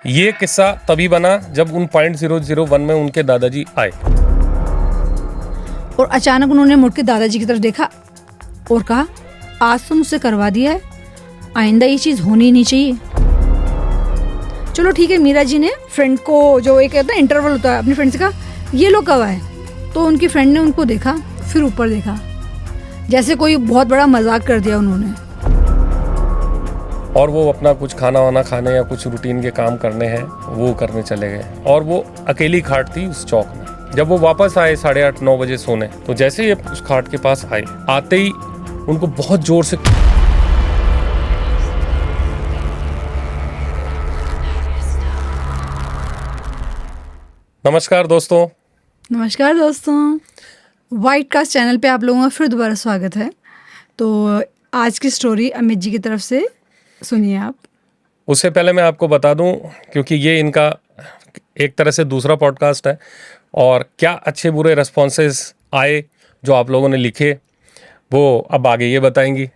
ये किस्सा तभी बना जब उन .001 में उनके दादाजी आए और अचानक उन्होंने मुड़ के दादाजी की तरफ देखा और कहा, आज तो मुझसे करवा दिया है, आइंदा ये चीज़ होनी नहीं चाहिए। चलो ठीक है, मीरा जी ने फ्रेंड को, जो एक कहता है इंटरवल होता है, अपनी फ्रेंड से कहा ये लोग कब आए। तो उनकी फ्रेंड ने उनको देखा, फिर ऊपर देखा, जैसे कोई बहुत बड़ा मजाक कर दिया उन्होंने। और वो अपना कुछ खाना वाना खाने या कुछ रूटीन के काम करने हैं वो करने चले गए। और वो अकेली खाट थी उस चौक में। जब वो वापस आए 8:30-9 बजे सोने, तो जैसे ही उस खाट के पास आते ही उनको बहुत जोर से नमस्कार दोस्तों। नमस्कार दोस्तों, वाइट कास्ट चैनल पे आप लोगों का फिर दोबारा स्वागत है। तो आज की स्टोरी अमित जी की तरफ से सुनिए आप। उससे पहले मैं आपको बता दूं, क्योंकि ये इनका एक तरह से दूसरा पॉडकास्ट है और क्या अच्छे बुरे रेस्पॉन्सेस आए जो आप लोगों ने लिखे, वो अब आगे ये बताएंगी।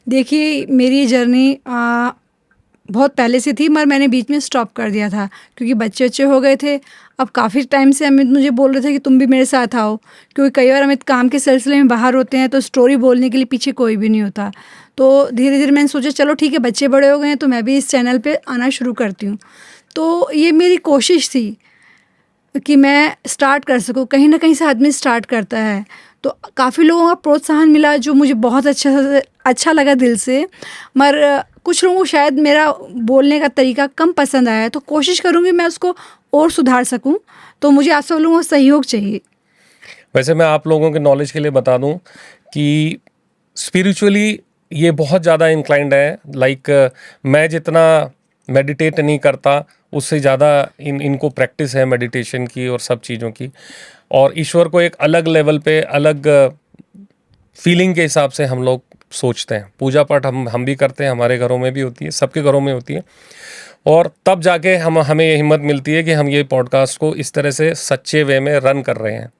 देखिए, मेरी जर्नी बहुत पहले से थी, मगर मैंने बीच में स्टॉप कर दिया था क्योंकि बच्चे हो गए थे। अब काफ़ी टाइम से अमित मुझे बोल रहे थे कि तुम भी मेरे साथ आओ, क्योंकि कई बार अमित काम के सिलसिले में बाहर होते हैं तो स्टोरी बोलने के लिए पीछे कोई भी नहीं होता। तो धीरे धीरे मैंने सोचा चलो ठीक है, बच्चे बड़े हो गए हैं तो मैं भी इस चैनल पे आना शुरू करती हूँ। तो ये मेरी कोशिश थी कि मैं स्टार्ट कर सकूँ। कहीं ना कहीं से आदमी स्टार्ट करता है, तो काफ़ी लोगों का प्रोत्साहन मिला जो मुझे बहुत अच्छा लगा दिल से। मगर कुछ लोगों को शायद मेरा बोलने का तरीका कम पसंद आया, तो कोशिश करूँगी मैं उसको और सुधार सकूँ। तो मुझे आप सब लोगों का सहयोग चाहिए। वैसे मैं आप लोगों के नॉलेज के लिए बता दूं कि स्पिरिचुअली ये बहुत ज़्यादा इंक्लाइंड है। मैं जितना मेडिटेट नहीं करता, उससे ज़्यादा इनको प्रैक्टिस है मेडिटेशन की और सब चीज़ों की। और ईश्वर को एक अलग लेवल पे, अलग फीलिंग के हिसाब से हम लोग सोचते हैं। पूजा पाठ हम भी करते हैं, हमारे घरों में भी होती है, सबके घरों में होती है। और तब जाके हमें ये हिम्मत मिलती है कि हम ये पॉडकास्ट को इस तरह से सच्चे वे में रन कर रहे हैं।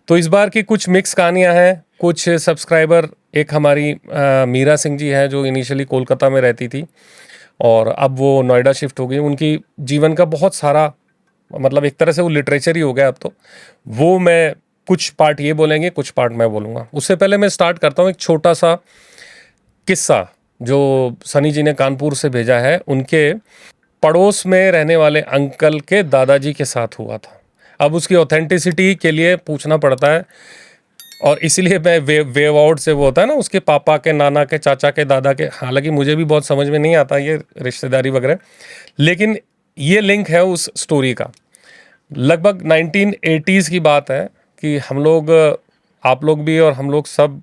तो इस बार की कुछ मिक्स कहानियां हैं। कुछ सब्सक्राइबर, एक हमारी मीरा सिंह जी हैं जो इनिशियली कोलकाता में रहती थी और अब वो नोएडा शिफ्ट हो गई। उनकी जीवन का बहुत सारा, मतलब एक तरह से वो लिटरेचर ही हो गया अब तो। वो मैं कुछ पार्ट ये बोलेंगे, कुछ पार्ट मैं बोलूँगा। उससे पहले मैं स्टार्ट करता हूँ एक छोटा सा किस्सा जो सनी जी ने कानपुर से भेजा है। उनके पड़ोस में रहने वाले अंकल के दादाजी के साथ हुआ था। अब उसकी ऑथेंटिसिटी के लिए पूछना पड़ता है और इसीलिए मैं वेव आउट से, वो होता है ना उसके पापा के, नाना के, चाचा के, दादा के, हालांकि मुझे भी बहुत समझ में नहीं आता ये रिश्तेदारी वगैरह, लेकिन ये लिंक है उस स्टोरी का। लगभग 1980s की बात है कि हम लोग, आप लोग भी और हम लोग सब,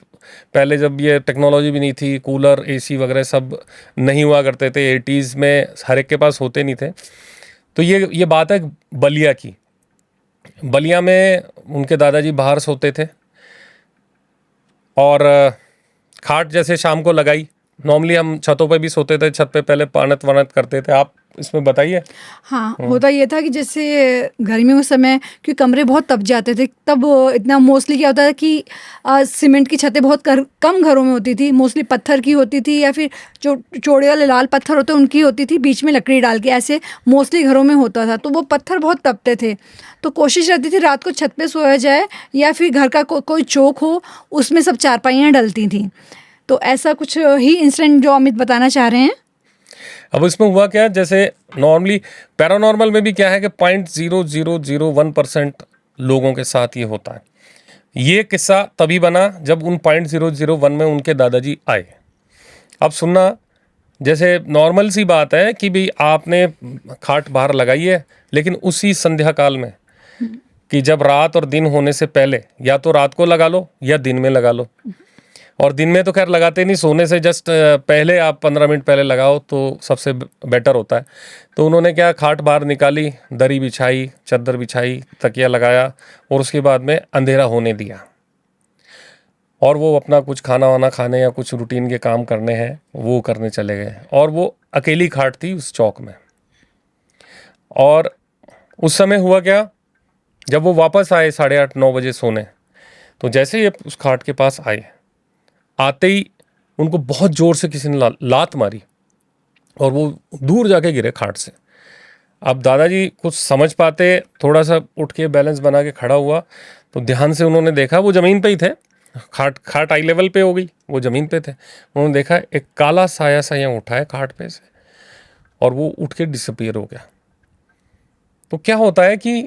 पहले जब ये टेक्नोलॉजी भी नहीं थी, कूलर, एसी वगैरह सब नहीं हुआ करते थे 80s में, हर एक के पास होते नहीं थे। तो ये बात है बलिया की। बलिया में उनके दादाजी बाहर सोते थे और खाट जैसे शाम को लगाई। नॉर्मली हम छतों पे भी सोते थे, छत पे पहले पानत वानत करते थे। आप इसमें बताइए। हाँ, होता ये था कि जैसे गर्मियों के समय, क्योंकि कमरे बहुत तप जाते थे, तब इतना मोस्टली क्या होता था कि सीमेंट की छतें बहुत कम घरों में होती थी। मोस्टली पत्थर की होती थी या फिर जो चौड़े वाले लाल पत्थर होते उनकी होती थी, बीच में लकड़ी डाल के, ऐसे मोस्टली घरों में होता था। तो वो पत्थर बहुत तपते थे, तो कोशिश रहती थी रात को छत पे सोया जाए या फिर घर का कोई चौक हो, उसमें सब चारपाइयाँ डलती थी। तो ऐसा कुछ ही इंसिडेंट जो अमित बताना चाह रहे हैं। अब इसमें हुआ क्या, जैसे नॉर्मली पैरानॉर्मल में भी क्या है कि 0.0001% लोगों के साथ ये होता है। ये किस्सा तभी बना जब उन .001 में उनके दादाजी आए। अब सुनना, जैसे नॉर्मल सी बात है कि भाई आपने खाट बाहर लगाई है, लेकिन उसी संध्या काल में, कि जब रात और दिन होने से पहले, या तो रात को लगा लो या दिन में लगा लो। और दिन में तो खैर लगाते नहीं, सोने से जस्ट पहले आप 15 मिनट पहले लगाओ तो सबसे बेटर होता है। तो उन्होंने क्या, खाट बाहर निकाली, दरी बिछाई, चादर बिछाई, तकिया लगाया और उसके बाद में अंधेरा होने दिया। और वो अपना कुछ खाना वाना खाने या कुछ रूटीन के काम करने हैं वो करने चले गए। और वो अकेली खाट थी उस चौक में। और उस समय हुआ क्या, जब वो वापस आए 8:30-9 बजे सोने, तो जैसे ही उस खाट के पास आते ही उनको बहुत जोर से किसी ने लात मारी और वो दूर जाके गिरे खाट से। अब दादाजी कुछ समझ पाते, थोड़ा सा उठ के बैलेंस बना के खड़ा हुआ तो ध्यान से उन्होंने देखा, वो ज़मीन पे ही थे, खाट खाट आई लेवल पे हो गई, वो ज़मीन पे थे। उन्होंने देखा एक काला साया सा यहाँ उठा है खाट पे से, और वो उठ के डिसअपीयर हो गया। तो क्या होता है कि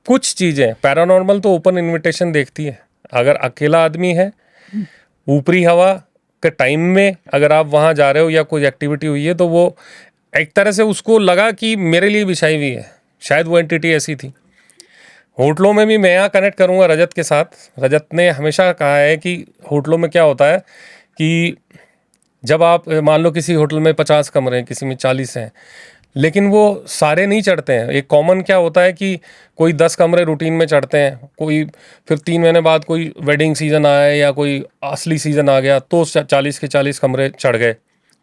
कुछ चीज़ें पैरानॉर्मल तो ओपन इनविटेशन देखती है। अगर अकेला आदमी है, ऊपरी हवा के टाइम में अगर आप वहाँ जा रहे हो या कोई एक्टिविटी हुई है, तो वो एक तरह से उसको लगा कि मेरे लिए बिछाई हुई है, शायद वो एंटिटी ऐसी थी। होटलों में भी मैं यहाँ कनेक्ट करूँगा रजत के साथ। रजत ने हमेशा कहा है कि होटलों में क्या होता है कि जब आप मान लो किसी होटल में 50 कमरे हैं, किसी में 40 हैं, लेकिन वो सारे नहीं चढ़ते हैं। एक कॉमन क्या होता है कि कोई 10 कमरे रूटीन में चढ़ते हैं, कोई फिर 3 महीने बाद कोई वेडिंग सीज़न आया या कोई असली सीज़न आ गया तो 40 के 40 कमरे चढ़ गए,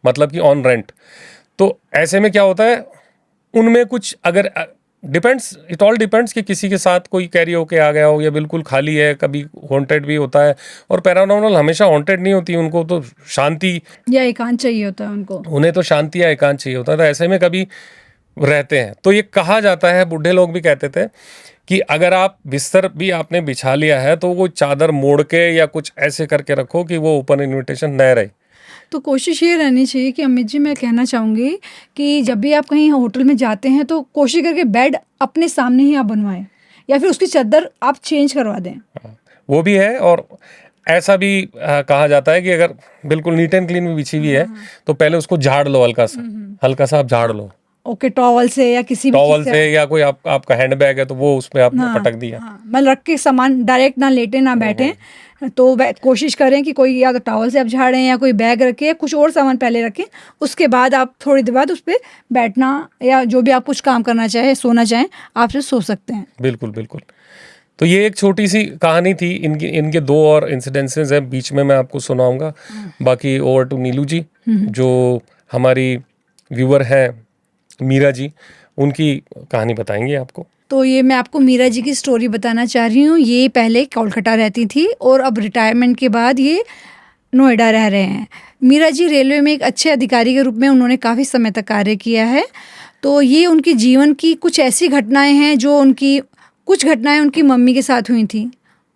मतलब कि ऑन रेंट। तो ऐसे में क्या होता है, उनमें कुछ अगर डिपेंड्स, इट ऑल डिपेंड्स कि किसी के साथ कोई कैरी होके आ गया हो या बिल्कुल खाली है, कभी हॉन्टेड भी होता है। और पैरानॉर्मल हमेशा हॉन्टेड नहीं होती, उनको तो शांति या एकांत चाहिए होता है उनको, उन्हें तो शांति या एकांत चाहिए होता है। तो ऐसे में कभी रहते हैं। तो ये कहा जाता है, बूढ़े लोग भी कहते थे कि अगर आप बिस्तर भी आपने बिछा लिया है तो वो चादर मोड़ के या कुछ ऐसे करके रखो कि वो ओपन इनविटेशन न रहे। तो कोशिश ये रहनी चाहिए कि अमित जी, मैं कहना चाहूँगी कि जब भी आप कहीं होटल में जाते हैं तो कोशिश करके बेड अपने सामने ही आप बनवाएं, या फिर उसकी चादर आप चेंज करवा दें। वो भी है। और ऐसा भी कहा जाता है कि अगर बिल्कुल नीट एंड क्लीन भी बिछी हुई है तो पहले उसको झाड़ लो, हल्का सा आप झाड़ लो, ओके, टॉवल से या किसी भी टॉवल चीज़ से, या कोई आपका हैंड बैग है तो वो उसमें आपने हाँ, पटक दिया। हाँ, मतलब रख के सामान डायरेक्ट ना लेटे ना बैठे। तो कोशिश करें कि कोई या तो टॉवल से आप झाड़ें या कोई बैग रखें या कुछ और सामान पहले रखें, उसके बाद आप थोड़ी देर बाद उस पर बैठना या जो भी आप कुछ काम करना चाहें, सोना चाहें, आप से सो सकते हैं। बिल्कुल बिल्कुल। तो ये एक छोटी सी कहानी थी। इनके 2 और इंसिडेंसेस हैं, बीच में मैं आपको सुनाऊंगा। बाकी ओवर टू नीलू जी, जो हमारी व्यूअर हैं, मीरा जी, उनकी कहानी बताएंगे आपको। तो ये मैं आपको मीरा जी की स्टोरी बताना चाह रही हूँ। ये पहले कोलकाता रहती थी और अब रिटायरमेंट के बाद ये नोएडा रह रहे हैं। मीरा जी रेलवे में एक अच्छे अधिकारी के रूप में उन्होंने काफ़ी समय तक कार्य किया है। तो ये उनके जीवन की कुछ ऐसी घटनाएं हैं जो कुछ घटनाएं उनकी मम्मी के साथ हुई थी,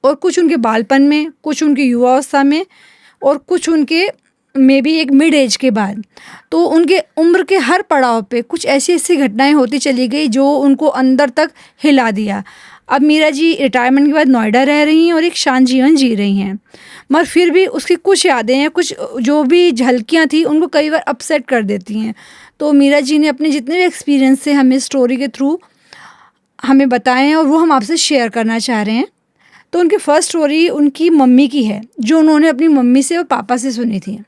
और कुछ उनके बालपन में, कुछ उनकी युवावस्था में, और कुछ उनके मे बी एक मिड एज के बाद। तो उनके उम्र के हर पड़ाव पे कुछ ऐसी ऐसी घटनाएं होती चली गई जो उनको अंदर तक हिला दिया। अब मीरा जी रिटायरमेंट के बाद नोएडा रह रही हैं और एक शांत जीवन जी रही हैं, मगर फिर भी उसकी कुछ यादें हैं, कुछ जो भी झलकियां थी उनको कई बार अपसेट कर देती हैं। तो मीरा जी ने अपने जितने भी एक्सपीरियंस से हमें स्टोरी के थ्रू हमें बताए हैं और वो हम आपसे शेयर करना चाह रहे हैं। तो उनकी फर्स्ट स्टोरी उनकी मम्मी की है, जो उन्होंने अपनी मम्मी से और पापा से सुनी थी।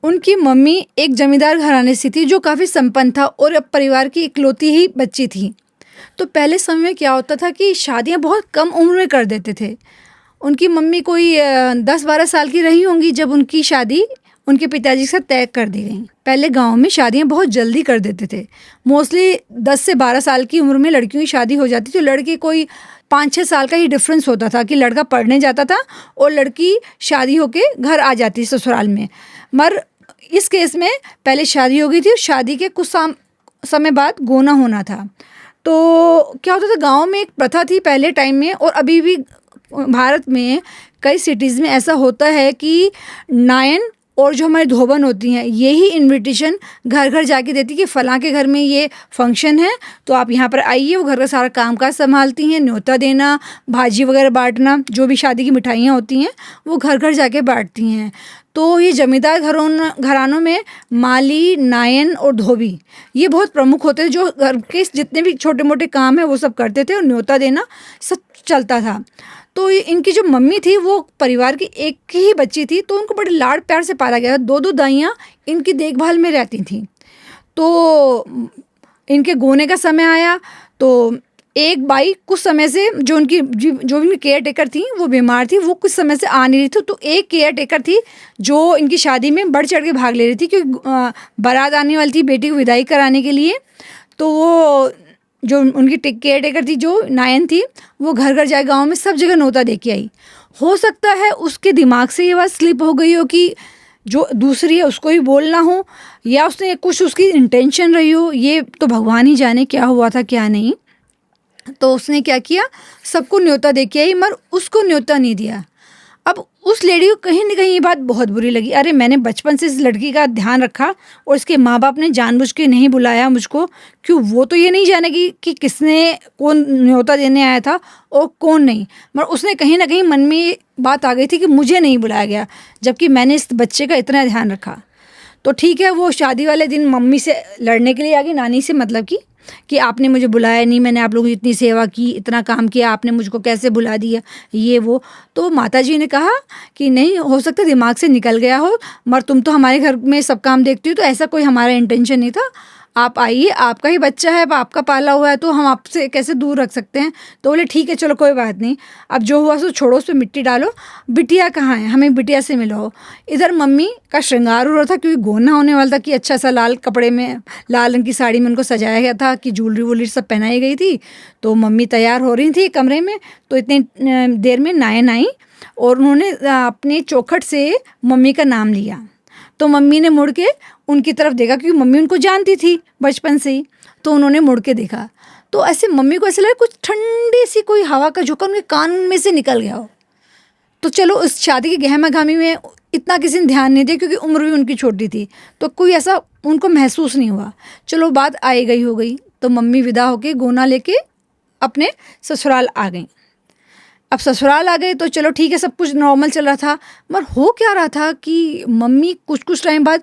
उनकी मम्मी एक जमींदार घराने से थी जो काफ़ी संपन्न था और अब परिवार की इकलौती ही बच्ची थी। तो पहले समय में क्या होता था कि शादियां बहुत कम उम्र में कर देते थे। उनकी मम्मी कोई 10-12 साल की रही होंगी जब उनकी शादी उनके पिताजी के साथ तय कर दी गई। पहले गांव में शादियां बहुत जल्दी कर देते थे। मोस्टली 10 से 12 साल की उम्र में लड़कियों की शादी हो जाती थी। तो लड़के कोई 5-6 साल का ही डिफरेंस होता था कि लड़का पढ़ने जाता था और लड़की शादी होके घर आ जाती ससुराल में। मगर इस केस में पहले शादी हो गई थी और शादी के कुछ समय बाद गोना होना था। तो क्या होता था, गांव में एक प्रथा थी पहले टाइम में, और अभी भी भारत में कई सिटीज़ में ऐसा होता है कि नायन और जो हमारी धोबन होती हैं यही इनविटेशन घर घर जाके देती कि फ़लाँ के घर में ये फंक्शन है तो आप यहाँ पर आइए। वो घर का सारा कामकाज संभालती हैं, न्योता देना, भाजी वगैरह बांटना, जो भी शादी की मिठाइयाँ होती हैं वो घर घर जाके बांटती हैं। तो ये जमींदार घरानों में माली, नायन और धोबी ये बहुत प्रमुख होते थे, जो घर के जितने भी छोटे मोटे काम हैं वो सब करते थे और न्योता देना सब चलता था। तो इनकी जो मम्मी थी वो परिवार की एक ही बच्ची थी, तो उनको बड़े लाड़ प्यार से पाला गया। 2-2 दाइयाँ इनकी देखभाल में रहती थीं। तो इनके गोने का समय आया तो एक बाई कुछ समय से जो इनकी केयर टेकर थी वो बीमार थी, वो कुछ समय से आ नहीं रही थी। तो एक केयर टेकर थी जो इनकी शादी में बढ़ चढ़ के भाग ले रही थी, क्योंकि बारात आने वाली थी बेटी को विदाई कराने के लिए। तो वो जो उनकी केयर टेकर थी जो नायन थी वो घर घर जाए, गांव में सब जगह न्योता दे के आई। हो सकता है उसके दिमाग से ये बात स्लिप हो गई हो कि जो दूसरी है उसको भी बोलना हो, या उसने कुछ उसकी इंटेंशन रही हो, ये तो भगवान ही जाने क्या हुआ था क्या नहीं। तो उसने क्या किया, सबको न्योता दे के आई मगर उसको न्योता नहीं दिया। अब उस लेडी को कहीं ना कहीं ये बात बहुत बुरी लगी, अरे मैंने बचपन से इस लड़की का ध्यान रखा और इसके माँ बाप ने जानबूझ के नहीं बुलाया मुझको, क्यों वो तो ये नहीं जानेगी कि किसने कौन न्योता देने आया था और कौन नहीं, मगर उसने कहीं ना कहीं मन में ये बात आ गई थी कि मुझे नहीं बुलाया गया, जबकि मैंने इस बच्चे का इतना ध्यान रखा। तो ठीक है, वो शादी वाले दिन मम्मी से लड़ने के लिए आ गई, नानी से, मतलब कि आपने मुझे बुलाया नहीं, मैंने आप लोगों की इतनी सेवा की, इतना काम किया, आपने मुझको कैसे बुला दिया, ये वो। तो माताजी ने कहा कि नहीं हो सकता दिमाग से निकल गया हो, मगर तुम तो हमारे घर में सब काम देखती हो, तो ऐसा कोई हमारा इंटेंशन नहीं था, आप आइए, आपका ही बच्चा है, अब आपका पाला हुआ है, तो हम आपसे कैसे दूर रख सकते हैं। तो बोले ठीक है चलो कोई बात नहीं, अब जो हुआ सो छोड़ो, उस पर मिट्टी डालो, बिटिया कहाँ है, हमें बिटिया से मिलाओ। इधर मम्मी का श्रृंगार हो रहा था, क्योंकि गोना होने वाला था, कि अच्छा सा लाल कपड़े में, लाल रंग की साड़ी में उनको सजाया गया था, कि ज्वेलरी वूलरी सब पहनाई गई थी। तो मम्मी तैयार हो रही थी कमरे में, तो इतनी देर में नायन आई और उन्होंने अपने चौखट से मम्मी का नाम लिया। तो मम्मी ने मुड़ के उनकी तरफ देखा, क्योंकि मम्मी उनको जानती थी बचपन से ही, तो उन्होंने मुड़ के देखा। तो ऐसे मम्मी को ऐसा लगा कुछ ठंडी सी कोई हवा का झोंका उनके कान में से निकल गया हो। तो चलो उस शादी की गहमा गहमी में इतना किसी ने ध्यान नहीं दिया, क्योंकि उम्र भी उनकी छोटी थी, तो कोई ऐसा उनको महसूस नहीं हुआ। चलो बात आई गई हो गई, तो मम्मी विदा होके गोना लेके अपने ससुराल आ गई। अब ससुराल आ गए तो चलो ठीक है, सब कुछ नॉर्मल चल रहा था, मगर हो क्या रहा था कि मम्मी कुछ टाइम बाद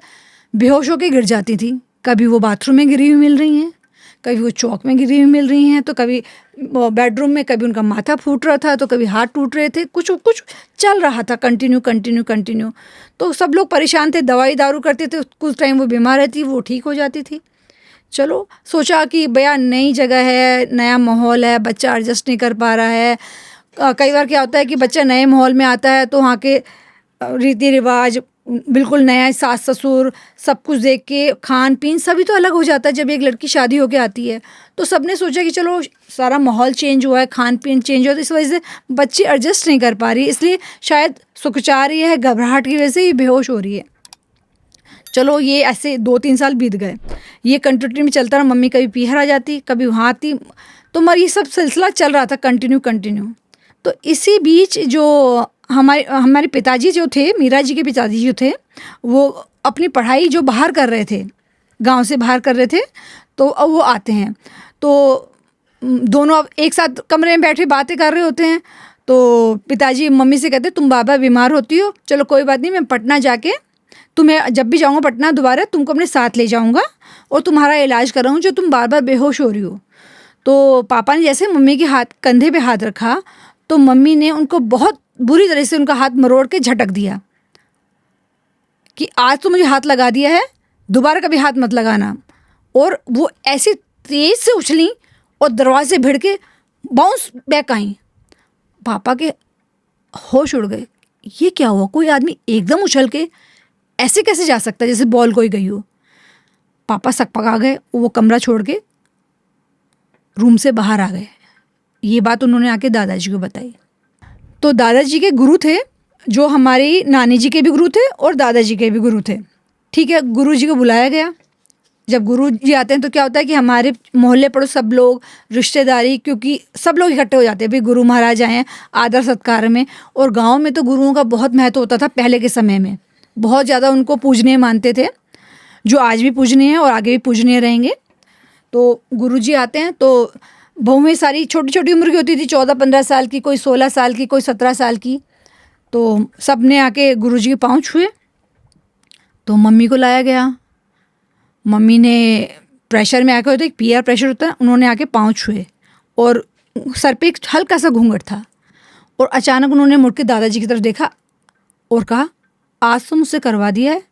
बेहोश होकर गिर जाती थी। कभी वो बाथरूम में गिरी हुई मिल रही हैं, कभी वो चौक में गिरी हुई मिल रही हैं, तो कभी बेडरूम में, कभी उनका माथा फूट रहा था, तो कभी हाथ टूट रहे थे, कुछ कुछ चल रहा था कंटिन्यू। तो सब लोग परेशान थे, दवाई दारू करते थे, कुछ टाइम वो बीमार रहती, वो ठीक हो जाती थी। चलो सोचा कि भैया नई जगह है, नया माहौल है, बच्चा एडजस्ट नहीं कर पा रहा है। कई बार क्या होता है कि बच्चा नए माहौल में आता है तो वहाँ के रीति रिवाज बिल्कुल नया, सास ससुर सब कुछ देख के खान पीन सभी तो अलग हो जाता है जब एक लड़की शादी होके आती है। तो सबने सोचा कि चलो सारा माहौल चेंज हुआ है, खान पीन चेंज हुआ, तो इस वजह से बच्ची एडजस्ट नहीं कर पा रही, इसलिए शायद सुखचा रही है, घबराहट की वजह से ये बेहोश हो रही है। चलो ये ऐसे 2-3 साल बीत गए, ये कंटिन्यू में चलता रहा। मम्मी कभी पीहर आ जाती, कभी वहाँ आती, तो मगर ये सब सिलसिला चल रहा था कंटिन्यू। तो इसी बीच जो हमारे पिताजी जो थे, मीरा जी के पिताजी जो थे, वो अपनी पढ़ाई जो बाहर कर रहे थे, गांव से बाहर कर रहे थे, तो अब वो आते हैं। तो दोनों अब एक साथ कमरे में बैठे बातें कर रहे होते हैं। तो पिताजी मम्मी से कहते तुम बाबा बीमार होती हो, चलो कोई बात नहीं, मैं पटना जाके तुम्हें जब भी जाऊँगा पटना दोबारा तुमको अपने साथ ले जाऊँगा और तुम्हारा इलाज कराऊँ, जो तुम बार बार बेहोश हो रही हो। तो पापा ने जैसे मम्मी के हाथ कंधे पे हाथ रखा, तो मम्मी ने उनको बहुत बुरी तरह से उनका हाथ मरोड़ के झटक दिया कि आज तो मुझे हाथ लगा दिया है, दोबारा कभी हाथ मत लगाना। और वो ऐसे तेज से उछली और दरवाजे से भिड़ के बाउंस बैक आई। पापा के होश उड़ गए, ये क्या हुआ, कोई आदमी एकदम उछल के ऐसे कैसे जा सकता है जैसे बॉल कोई गई हो। पापा सकपका गए, वो कमरा छोड़ के रूम से बाहर आ गए। ये बात उन्होंने आके दादाजी को बताई। तो दादाजी के गुरु थे, जो हमारी नानी जी के भी गुरु थे और दादाजी के भी गुरु थे। ठीक है, गुरु जी को बुलाया गया। जब गुरु जी आते हैं तो क्या होता है कि हमारे मोहल्ले पड़ोस सब लोग, रिश्तेदारी, क्योंकि सब लोग इकट्ठे हो जाते हैं, भाई गुरु महाराज आए हैं आदर सत्कार में। और गांव में तो गुरुओं का बहुत महत्व होता था पहले के समय में, बहुत ज़्यादा उनको पूजनीय मानते थे, जो आज भी पूजनीय है और आगे भी पूजनीय रहेंगे। तो गुरु जी आते हैं तो बहुएं सारी छोटी छोटी उम्र की होती थी, 14-15 साल की, कोई 16 साल की, कोई 17 साल की। तो सब ने आके गुरु जी के पाँव छुए। तो मम्मी को लाया गया, मम्मी ने प्रेशर में आके, होता है एक पीआर प्रेशर होता है, उन्होंने आके पाँव छुए और सर पे एक हल्का सा घूंघट था। और अचानक उन्होंने मुड़ के दादाजी की तरफ देखा और कहा, आज तो मुझसे करवा दिया है,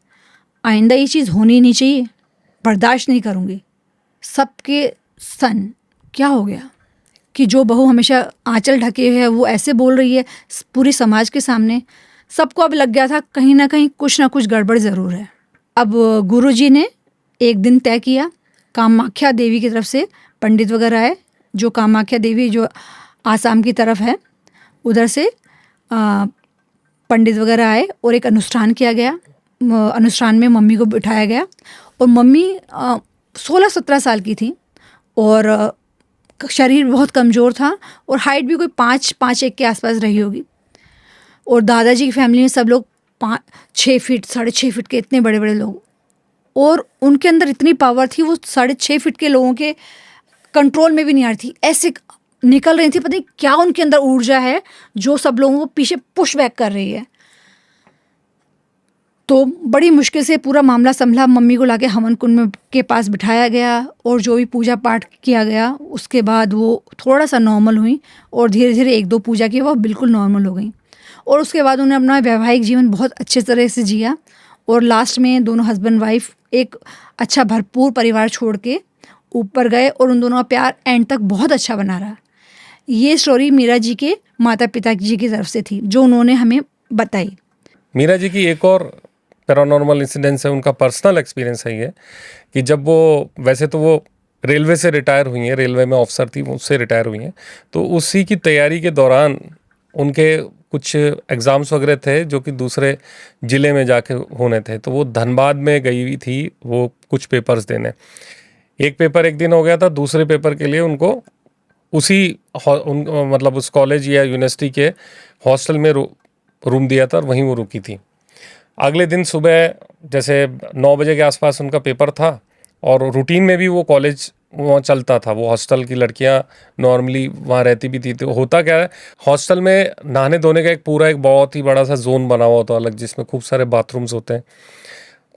आइंदा ये चीज़ होनी नहीं चाहिए, बर्दाश्त नहीं करूँगी। सबके सन क्या हो गया कि जो बहू हमेशा आंचल ढके है वो ऐसे बोल रही है पूरी समाज के सामने। सबको अब लग गया था कहीं ना कुछ गड़बड़ ज़रूर है। अब गुरुजी ने एक दिन तय किया, कामाख्या देवी की तरफ से पंडित वगैरह आए, जो कामाख्या देवी जो आसाम की तरफ है उधर से पंडित वगैरह आए और एक अनुष्ठान किया गया। अनुष्ठान में मम्मी को बिठाया गया और मम्मी 16-17 साल की थी और शरीर बहुत कमज़ोर था और हाइट भी कोई 5'1" के आसपास रही होगी। और दादाजी की फैमिली में सब लोग 6 फीट 6.5 फीट के इतने बड़े बड़े लोग, और उनके अंदर इतनी पावर थी, वो 6.5 फीट के लोगों के कंट्रोल में भी नहीं आ रही थी, ऐसे निकल रही थी। पता नहीं क्या उनके अंदर ऊर्जा है जो सब लोगों को पीछे पुश बैक कर रही है। तो बड़ी मुश्किल से पूरा मामला संभला। मम्मी को लाके हवन कुंड के पास बिठाया गया और जो भी पूजा पाठ किया गया, उसके बाद वो थोड़ा सा नॉर्मल हुई और धीरे धीरे 1-2 पूजा की वो बिल्कुल नॉर्मल हो गई। और उसके बाद उन्हें अपना वैवाहिक जीवन बहुत अच्छे तरह से जिया और लास्ट में दोनों हस्बैंड वाइफ एक अच्छा भरपूर परिवार छोड़ के ऊपर गए और उन दोनों का प्यार एंड तक बहुत अच्छा बना रहा। ये स्टोरी मीरा जी के माता पिता जी की तरफ से थी जो उन्होंने हमें बताई। मीरा जी की एक और पैरानॉर्मल इंसिडेंस है, उनका पर्सनल एक्सपीरियंस है ये, कि जब वो, वैसे तो वो रेलवे से रिटायर हुई हैं, रेलवे में ऑफिसर थी, उससे रिटायर हुई हैं, तो उसी की तैयारी के दौरान उनके कुछ एग्ज़ाम्स वगैरह थे जो कि दूसरे ज़िले में जाके होने थे, तो वो धनबाद में गई हुई थी वो कुछ पेपर्स देने। एक पेपर एक दिन हो गया था, दूसरे पेपर के लिए उनको उसी मतलब उस कॉलेज या यूनिवर्सिटी के हॉस्टल में रूम दिया था और वहीं वो रुकी थी। अगले दिन सुबह जैसे 9 बजे के आसपास उनका पेपर था और रूटीन में भी वो कॉलेज वहाँ चलता था, वो हॉस्टल की लड़कियाँ नॉर्मली वहाँ रहती भी थी। तो होता क्या है, हॉस्टल में नहाने धोने का एक बहुत ही बड़ा सा जोन बना हुआ होता है अलग, जिसमें खूब सारे बाथरूम्स होते हैं,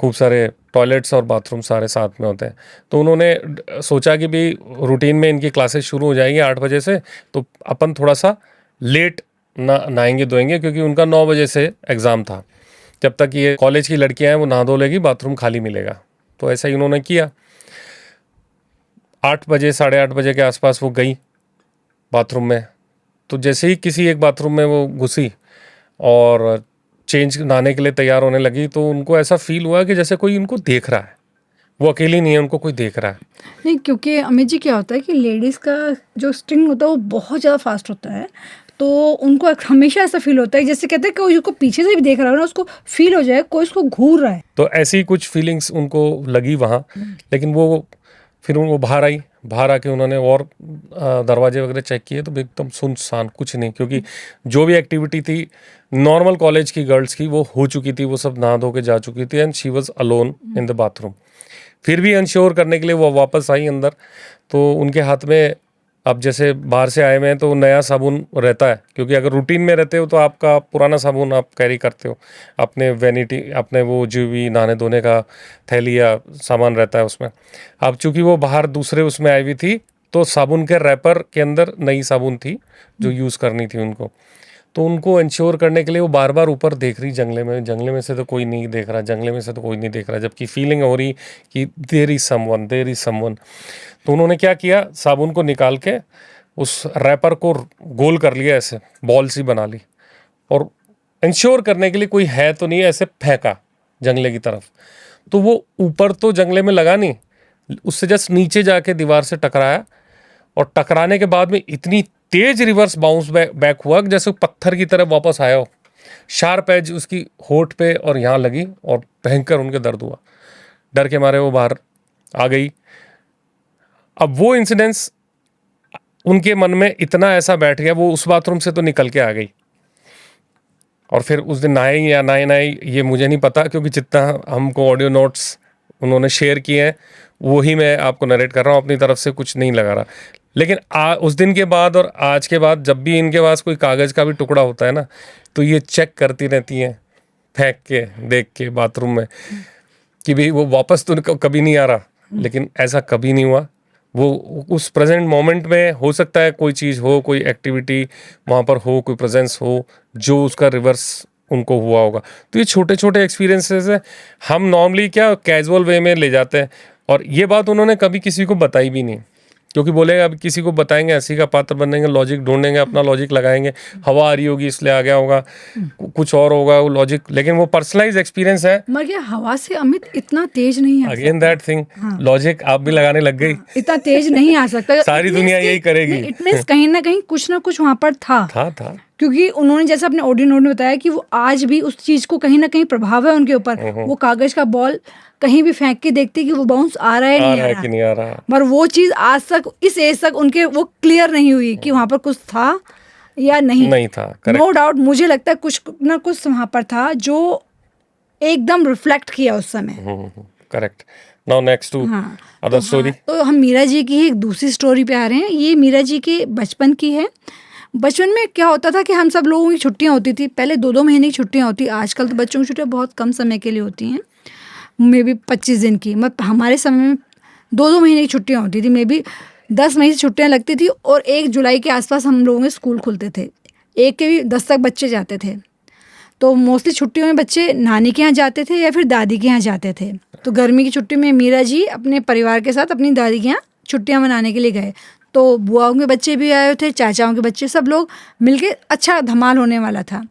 खूब सारे टॉयलेट्स और बाथरूम सारे साथ में होते हैं। तो उन्होंने सोचा कि भाई रूटीन में इनकी क्लासेस शुरू हो जाएंगी 8 बजे से, तो अपन थोड़ा सा लेट नहाएंगे धोएंगे, क्योंकि उनका 9 बजे से एग्ज़ाम था। जब तक ये कॉलेज की लड़कियां हैं वो नहा धो लेगी, बाथरूम खाली मिलेगा। तो ऐसा ही उन्होंने किया। 8 बजे 8:30 बजे के आसपास वो गई बाथरूम में। तो जैसे ही किसी एक बाथरूम में वो घुसी और चेंज नहाने के लिए तैयार होने लगी, तो उनको ऐसा फील हुआ कि जैसे कोई उनको देख रहा है। वो अकेली नहीं है, उनको कोई देख रहा है। नहीं, क्योंकि अमित जी क्या होता है कि लेडीज़ का जो स्ट्रिंग होता है वो बहुत ज़्यादा फास्ट होता है, तो उनको हमेशा ऐसा फील होता है जैसे कहते हैं कोई उसको पीछे से भी देख रहा है ना, उसको फील हो जाए कोई उसको घूर रहा है। तो ऐसी कुछ फीलिंग्स उनको लगी वहाँ। लेकिन वो फिर वो बाहर आके उन्होंने और दरवाजे वगैरह चेक किए तो एकदम सुनसान, कुछ नहीं, क्योंकि जो भी एक्टिविटी थी नॉर्मल कॉलेज की गर्ल्स की वो हो चुकी थी, वो सब नहा धो के जा चुकी थी, and she was alone in the bathroom. फिर भी इंश्योर करने के लिए वो वापस आई अंदर, तो उनके हाथ में, अब जैसे बाहर से आए हुए हैं तो नया साबुन रहता है, क्योंकि अगर रूटीन में रहते हो तो आपका पुराना साबुन आप कैरी करते हो अपने वैनिटी, अपने वो जो भी नहाने धोने का थैली या सामान रहता है उसमें। अब चूंकि वो बाहर दूसरे उसमें आई हुई थी, तो साबुन के रैपर के अंदर नई साबुन थी जो यूज़ करनी थी उनको। तो उनको इंश्योर करने के लिए वो बार बार ऊपर देख रही जंगले में से तो कोई नहीं देख रहा, जंगले में से तो कोई नहीं देख रहा, जबकि फीलिंग हो रही कि देयर इज़ समवन। तो उन्होंने क्या किया, साबुन को निकाल के उस रैपर को गोल कर लिया, ऐसे बॉल सी बना ली, और इंश्योर करने के लिए कोई है तो नहीं, ऐसे फेंका जंगले की तरफ। तो वो ऊपर तो जंगले में लगा नहीं, उससे जस्ट नीचे जाके दीवार से टकराया, और टकराने के बाद में इतनी तेज रिवर्स बाउंस बैक हुआ कि जैसे पत्थर की तरह वापस आया हो। शार्प एज उसकी होठ पे और यहाँ लगी और भयंकर उनके दर्द हुआ। डर के मारे वो बाहर आ गई। अब वो इंसिडेंस उनके मन में इतना ऐसा बैठ गया, वो उस बाथरूम से तो निकल के आ गई, और फिर उस दिन नहाए या नहाए ये मुझे नहीं पता, क्योंकि जितना हमको ऑडियो नोट्स उन्होंने शेयर किए हैं वही मैं आपको नरेट कर रहा हूँ, अपनी तरफ से कुछ नहीं लगा रहा। लेकिन उस दिन के बाद और आज के बाद जब भी इनके पास कोई कागज़ का भी टुकड़ा होता है ना, तो ये चेक करती रहती हैं फेंक के, देख के बाथरूम में, कि भाई वो वापस तो कभी नहीं आ रहा। लेकिन ऐसा कभी नहीं हुआ। वो उस प्रेजेंट मोमेंट में हो सकता है कोई चीज़ हो, कोई एक्टिविटी वहाँ पर हो, कोई प्रेजेंस हो जो उसका रिवर्स उनको हुआ होगा। तो ये छोटे छोटे एक्सपीरियंसेस है, हम नॉर्मली क्या कैजुअल वे में ले जाते हैं, और ये बात उन्होंने कभी किसी को बताई भी नहीं, क्योंकि बोलेगा अब किसी को बताएंगे हंसी का पात्र बनेंगे, लॉजिक ढूंढेंगे, अपना लॉजिक लगाएंगे, हवा आ रही होगी इसलिए आ गया होगा, कुछ और होगा वो लॉजिक। लेकिन वो पर्सनलाइज एक्सपीरियंस है। मगर ये हवा से अमित इतना तेज नहीं आ अगेन दैट थिंग, लॉजिक आप भी लगाने लग गई। इतना तेज नहीं आ सकता। सारी दुनिया यही करेगी। इट मींस कहीं ना कुछ वहाँ पर था। क्योंकि उन्होंने जैसा अपने ऑडियो नोट में बताया कि वो आज भी उस चीज़ को कहीं ना कहीं प्रभाव है उनके ऊपर। वो कागज़ का बॉल कहीं भी फेंक के देखते कि वो बाउंस आ रहा है आ नहीं रहा आ है रहा, कि नहीं आ रहा। मगर वो चीज़ आज तक इस एज तक उनके वो क्लियर नहीं हुई कि वहाँ पर कुछ था या नहीं। नहीं था, नो करेक्ट। डाउट मुझे लगता है कुछ ना कुछ वहाँ पर था जो एकदम रिफ्लेक्ट किया उस समय। करेक्ट। नाउ नेक्स्ट टू हाँ अदर स्टोरी। तो हम मीरा जी की एक दूसरी स्टोरी पे आ रहे हैं। ये मीरा जी के बचपन की है। बचपन में क्या होता था कि हम सब लोगों की छुट्टियां होती थी, पहले 2-2 महीने की छुट्टियां होती, आजकल तो बच्चों की छुट्टियां बहुत कम समय के लिए होती हैं, मे बी 25 दिन की। मतलब हमारे समय में 2-2 महीने की छुट्टियां होती थी, मे बी 10 मई से छुट्टियां लगती थी और 1 जुलाई के आसपास हम लोगों के स्कूल खुलते थे। एक के भी 10 तक बच्चे जाते थे। तो मोस्टली छुट्टियों में बच्चे नानी के यहाँ जाते थे या फिर दादी के यहाँ जाते थे। तो गर्मी की छुट्टी में मीरा जी अपने परिवार के साथ अपनी दादी के यहाँ छुट्टियाँ मनाने के लिए गए। तो बुआओं के बच्चे भी आए थे, चाचाओं के बच्चे, सब लोग मिलके अच्छा धमाल होने वाला था।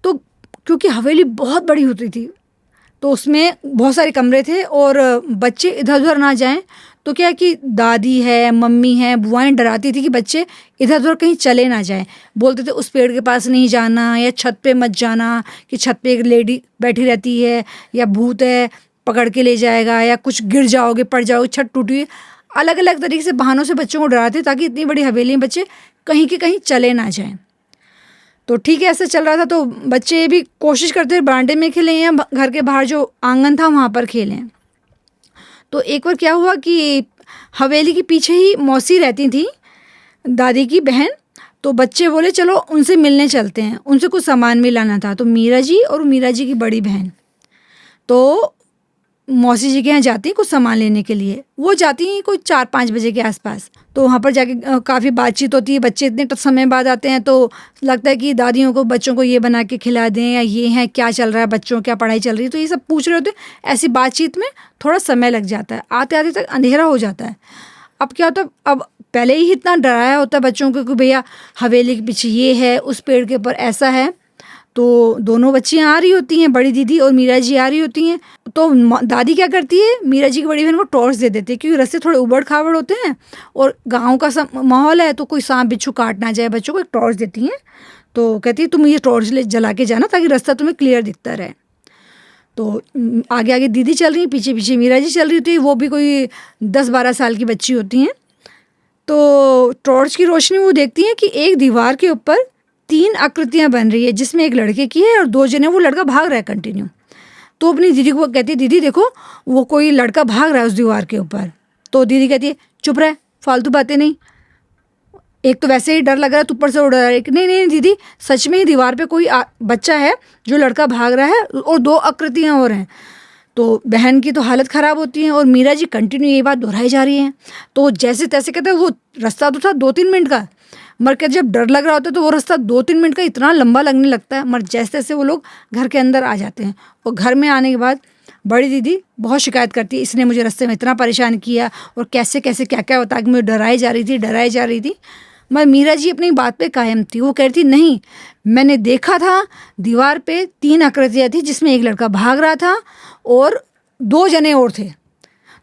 तो क्योंकि हवेली बहुत बड़ी होती थी तो उसमें बहुत सारे कमरे थे और बच्चे इधर उधर ना जाएं, तो क्या है कि दादी है, मम्मी है, बुआएं डराती थी कि बच्चे इधर उधर कहीं चले ना जाएं। बोलते थे उस पेड़ के पास नहीं जाना या छत पे मत जाना कि छत पे एक लेडी बैठी रहती है या भूत है पकड़ के ले जाएगा या कुछ गिर जाओगे, पड़ जाओगे, छत टूटी। अलग अलग तरीके से बहानों से बच्चों को डराते ताकि इतनी बड़ी हवेली में बच्चे कहीं के कहीं चले ना जाएं। तो ठीक है, ऐसे चल रहा था। तो बच्चे भी कोशिश करते थे बरामदे में खेलें या घर के बाहर जो आंगन था वहाँ पर खेलें। तो एक बार क्या हुआ कि हवेली के पीछे ही मौसी रहती थी, दादी की बहन। तो बच्चे बोले चलो उनसे मिलने चलते हैं, उनसे कुछ सामान भी लाना था। तो मीरा जी और मीरा जी की बड़ी बहन तो मौसी जी के यहाँ जाती हैं कुछ सामान लेने के लिए। वो जाती हैं कोई 4-5 बजे के आसपास। तो वहाँ पर जाके काफ़ी बातचीत होती है। बच्चे इतने समय बाद आते हैं तो लगता है कि दादियों को बच्चों को ये बना के खिला दें या ये है क्या चल रहा है, बच्चों क्या पढ़ाई चल रही है, तो ये सब पूछ रहे होते हैं। ऐसी बातचीत में थोड़ा समय लग जाता है, आते आते तक अंधेरा हो जाता है। अब क्या होता है, अब पहले ही इतना डराया होता है बच्चों को कि भैया हवेली के पीछे ये है, उस पेड़ के ऊपर ऐसा है। तो दोनों बच्चियाँ आ रही होती हैं, बड़ी दीदी और मीरा जी आ रही होती हैं। तो दादी क्या करती है, मीरा जी की बड़ी बहन को टॉर्च दे देती है क्योंकि रास्ते थोड़े उबड़ खाबड़ होते हैं और गांव का माहौल है, तो कोई सांप बिच्छू काट ना जाए। बच्चों को एक टॉर्च देती हैं। तो कहती है तुम ये टॉर्च जला के जाना ताकि रास्ता तुम्हें क्लियर दिखता रहे। तो आगे आगे दीदी चल रही हैं, पीछे पीछे मीरा जी चल रही होती है। वो भी कोई 10-12 साल की बच्ची होती हैं। तो टॉर्च की रोशनी वो देखती हैं कि एक दीवार के ऊपर 3 आकृतियाँ बन रही है, जिसमें एक लड़के की है और 2 जने, वो लड़का भाग रहा है कंटिन्यू। तो अपनी दीदी को कहती है दीदी देखो वो कोई लड़का भाग रहा है उस दीवार के ऊपर। तो दीदी कहती है चुप रहे, फालतू बातें नहीं, एक तो वैसे ही डर लग रहा है, तू ऊपर से उड़ रहा है। नहीं नहीं दीदी, सच में ही दीवार पे कोई बच्चा है जो लड़का भाग रहा है और 2 आकृतियाँ और हैं। तो बहन की तो हालत ख़राब होती है और मीरा जी कंटिन्यू ये बात दोहराई जा रही हैं। तो जैसे तैसे कहते हैं, वो रास्ता तो था 2-3 मिनट का, मगर क्या जब डर लग रहा होता है तो वो रास्ता 2-3 मिनट का इतना लंबा लगने लगता है। मगर जैसे तैसे वो लोग घर के अंदर आ जाते हैं। और घर में आने के बाद बड़ी दीदी बहुत शिकायत करती है, इसने मुझे रास्ते में इतना परेशान किया और कैसे कैसे क्या क्या बता के मुझे डराई जा रही थी। मगर मीरा जी अपनी बात पे कायम थी। वो कहती नहीं, मैंने देखा था दीवार पे 3 आकृतियाँ थी जिसमें एक लड़का भाग रहा था और 2 जने और थे।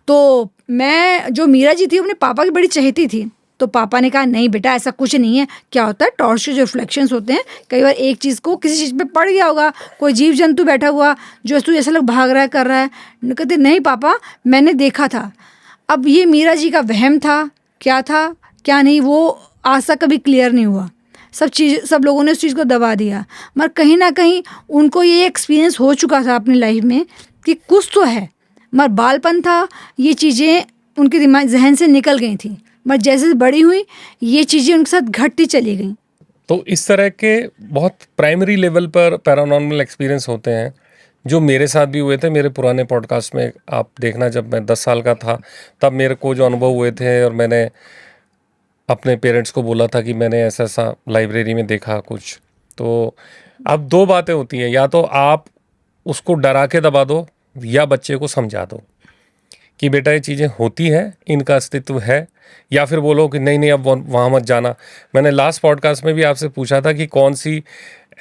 तो मैं, जो मीरा जी थी, अपने पापा की बड़ी चहेती थी। तो पापा ने कहा नहीं बेटा ऐसा कुछ नहीं है। क्या होता है, टॉर्च के जो रिफ्लेक्शंस होते हैं, कई बार एक चीज़ को किसी चीज़ पे पड़ गया होगा, कोई जीव जंतु बैठा हुआ जो तू ऐसा लग भाग रहा है, कर रहा है। कहते नहीं पापा मैंने देखा था। अब ये मीरा जी का वहम था क्या नहीं, वो आज तक कभी क्लियर नहीं हुआ। सब लोगों ने उस चीज़ को दबा दिया। मगर कहीं ना कहीं उनको ये एक्सपीरियंस हो चुका था अपनी लाइफ में कि कुछ तो है, मगर बालपन था, ये चीज़ें उनके दिमाग जहन से निकल गई थी। मगर जैसे बड़ी हुई ये चीज़ें उनके साथ घटती चली गई। तो इस तरह के बहुत प्राइमरी लेवल पर पैरानॉर्मल एक्सपीरियंस होते हैं जो मेरे साथ भी हुए थे। मेरे पुराने पॉडकास्ट में आप देखना, जब मैं 10 साल का था तब मेरे को जो अनुभव हुए थे और मैंने अपने पेरेंट्स को बोला था कि मैंने ऐसा ऐसा लाइब्रेरी में देखा कुछ। तो अब 2 बातें होती हैं, या तो आप उसको डरा के दबा दो या बच्चे को समझा दो कि बेटा ये चीज़ें होती हैं, इनका अस्तित्व है, या फिर बोलो कि नहीं नहीं अब वहाँ मत जाना। मैंने लास्ट पॉडकास्ट में भी आपसे पूछा था कि कौन सी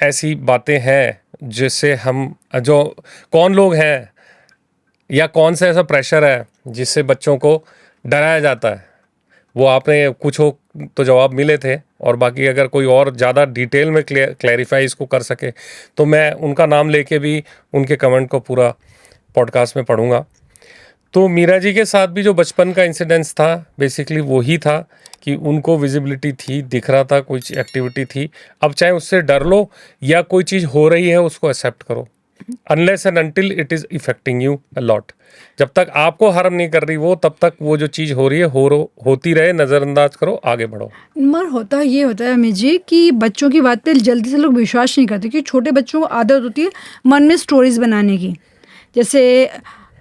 ऐसी बातें हैं जिससे कौन लोग हैं या कौन सा ऐसा प्रेशर है जिससे बच्चों को डराया जाता है। वो आपने कुछ हो तो जवाब मिले थे, और बाकी अगर कोई और ज़्यादा डिटेल में क्लैरिफाई इसको कर सके तो मैं उनका नाम लेके भी उनके कमेंट को पूरा पॉडकास्ट में पढ़ूंगा। तो मीरा जी के साथ भी जो बचपन का इंसिडेंस था बेसिकली वही था कि उनको विजिबिलिटी थी, दिख रहा था, कुछ एक्टिविटी थी। अब चाहे उससे डर लो या कोई चीज़ हो रही है उसको एक्सेप्ट करो, unless and until it is affecting you a lot. जब तक आपको हार्म नहीं कर रही वो, तब तक वो जो चीज़ हो रही है होती रहे, नज़रअंदाज करो, आगे बढ़ो। मगर होता है अमित जी कि बच्चों की बात पे जल्दी से लोग विश्वास नहीं करते, क्योंकि छोटे बच्चों को आदत होती है मन में स्टोरीज बनाने की। जैसे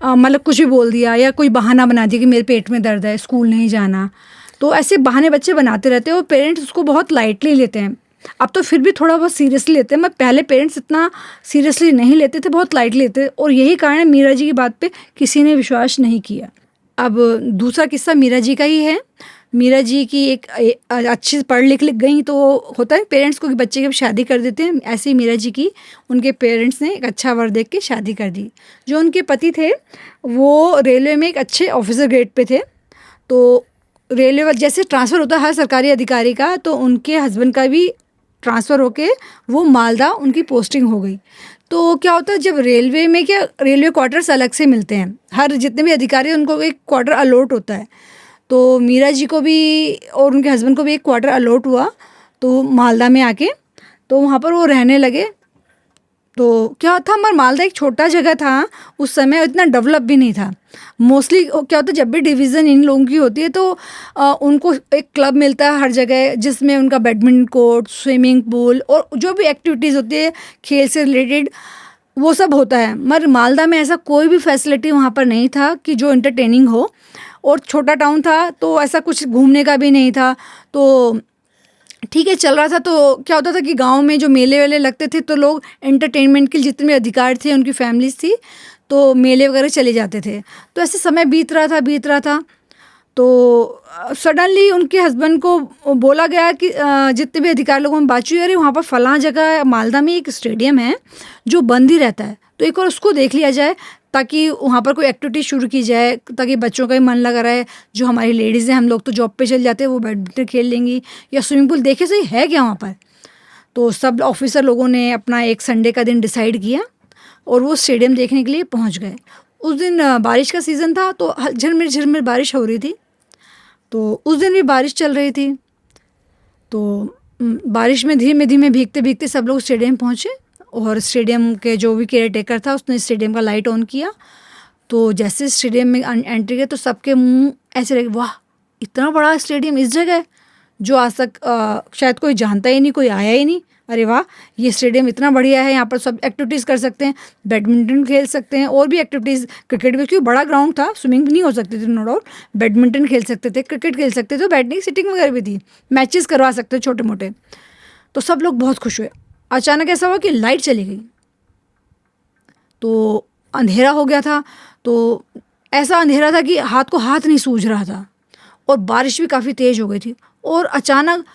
मतलब कुछ भी बोल दिया या कोई बहाना बना दिया कि मेरे पेट में दर्द है, स्कूल नहीं जाना। तो ऐसे बहाने बच्चे बनाते रहते हैं और पेरेंट्स उसको बहुत लाइटली लेते हैं। अब तो फिर भी थोड़ा बहुत सीरियसली लेते हैं, मैं पहले पेरेंट्स इतना सीरियसली नहीं लेते थे, बहुत लाइटली लेते थे, और यही कारण है मीरा जी की बात पे किसी ने विश्वास नहीं किया। अब दूसरा किस्सा मीरा जी का ही है। मीरा जी की एक अच्छी पढ़ लिख गई तो होता है पेरेंट्स को कि बच्चे की शादी कर देते हैं, ऐसे ही मीरा जी की उनके पेरेंट्स ने एक अच्छा वर देख के शादी कर दी। जो उनके पति थे वो रेलवे में एक अच्छे ऑफिसर ग्रेड पे थे। तो रेलवे जैसे ट्रांसफ़र होता है हर सरकारी अधिकारी का, तो उनके हस्बैंड का भी ट्रांसफ़र होके वो मालदा उनकी पोस्टिंग हो गई। तो क्या होता है जब रेलवे में, क्या रेलवे क्वार्टर्स अलग से मिलते हैं, हर जितने भी अधिकारी हैं उनको एक क्वार्टर अलॉट होता है। तो मीरा जी को भी और उनके हस्बैंड को भी एक क्वार्टर अलॉट हुआ, तो मालदा में आके तो वहाँ पर वो रहने लगे। तो क्या था, हमारा मालदा एक छोटा जगह था, उस समय इतना डेवलप भी नहीं था। मोस्टली क्या होता है जब भी डिवीज़न इन लोगों की होती है तो उनको एक क्लब मिलता है हर जगह, जिसमें उनका बैडमिंटन कोर्ट, स्विमिंग पूल और जो भी एक्टिविटीज़ होती है खेल से रिलेटेड वो सब होता है। मगर मालदा में ऐसा कोई भी फैसिलिटी वहाँ पर नहीं था कि जो एंटरटेनिंग हो, और छोटा टाउन था तो ऐसा कुछ घूमने का भी नहीं था। तो ठीक है चल रहा था। तो क्या होता था कि गांव में जो मेले वेले लगते थे तो लोग एंटरटेनमेंट के जितने भी अधिकारी थे, उनकी फैमिलीज थी, तो मेले वगैरह चले जाते थे। तो ऐसे समय बीत रहा था। तो सडनली उनके हस्बैंड को बोला गया कि जितने भी अधिकारी लोगों में बातचीत, अरे वहाँ पर फलां जगह मालदा में एक स्टेडियम है जो बंद ही रहता है, तो एक बार उसको देख लिया जाए, ताकि वहाँ पर कोई एक्टिविटी शुरू की जाए, ताकि बच्चों का भी मन लगा रहे। जो हमारी लेडीज़ हैं, हम लोग तो जॉब पे चल जाते हैं, वो बैडमिंटन खेल लेंगी, या स्विमिंग पूल देखे सही है क्या वहाँ पर। तो सब ऑफिसर लोगों ने अपना एक संडे का दिन डिसाइड किया और वो स्टेडियम देखने के लिए पहुँच गए। उस दिन बारिश का सीज़न था, तो झिरमिर बारिश हो रही थी। तो उस दिन भी बारिश चल रही थी। तो बारिश में धीमे धीमे भीगते भीगते सब लोग स्टेडियम पहुँचे, और स्टेडियम के जो भी केयर टेकर था उसने स्टेडियम का लाइट ऑन किया। तो जैसे स्टेडियम में एंट्री किया तो सबके मुंह ऐसे लगे, वाह इतना बड़ा स्टेडियम इस जगह, जो आज तक शायद कोई जानता ही नहीं, कोई आया ही नहीं। अरे वाह, ये स्टेडियम इतना बढ़िया है, यहाँ पर सब एक्टिविटीज़ कर सकते हैं, बैडमिंटन खेल सकते हैं, और भी एक्टिविटीज़, क्रिकेट भी, क्योंकि बड़ा ग्राउंड था, स्विमिंग भी नहीं हो सकती थी नो डाउट, बैडमिंटन खेल सकते थे, क्रिकेट खेल सकते थे, बैठने की सीटिंग वगैरह भी थी, मैचेस करवा सकते थे छोटे मोटे। तो सब लोग बहुत खुश हुए। अचानक ऐसा हुआ कि लाइट चली गई, तो अंधेरा हो गया था। तो ऐसा अंधेरा था कि हाथ को हाथ नहीं सूझ रहा था, और बारिश भी काफ़ी तेज़ हो गई थी, और अचानक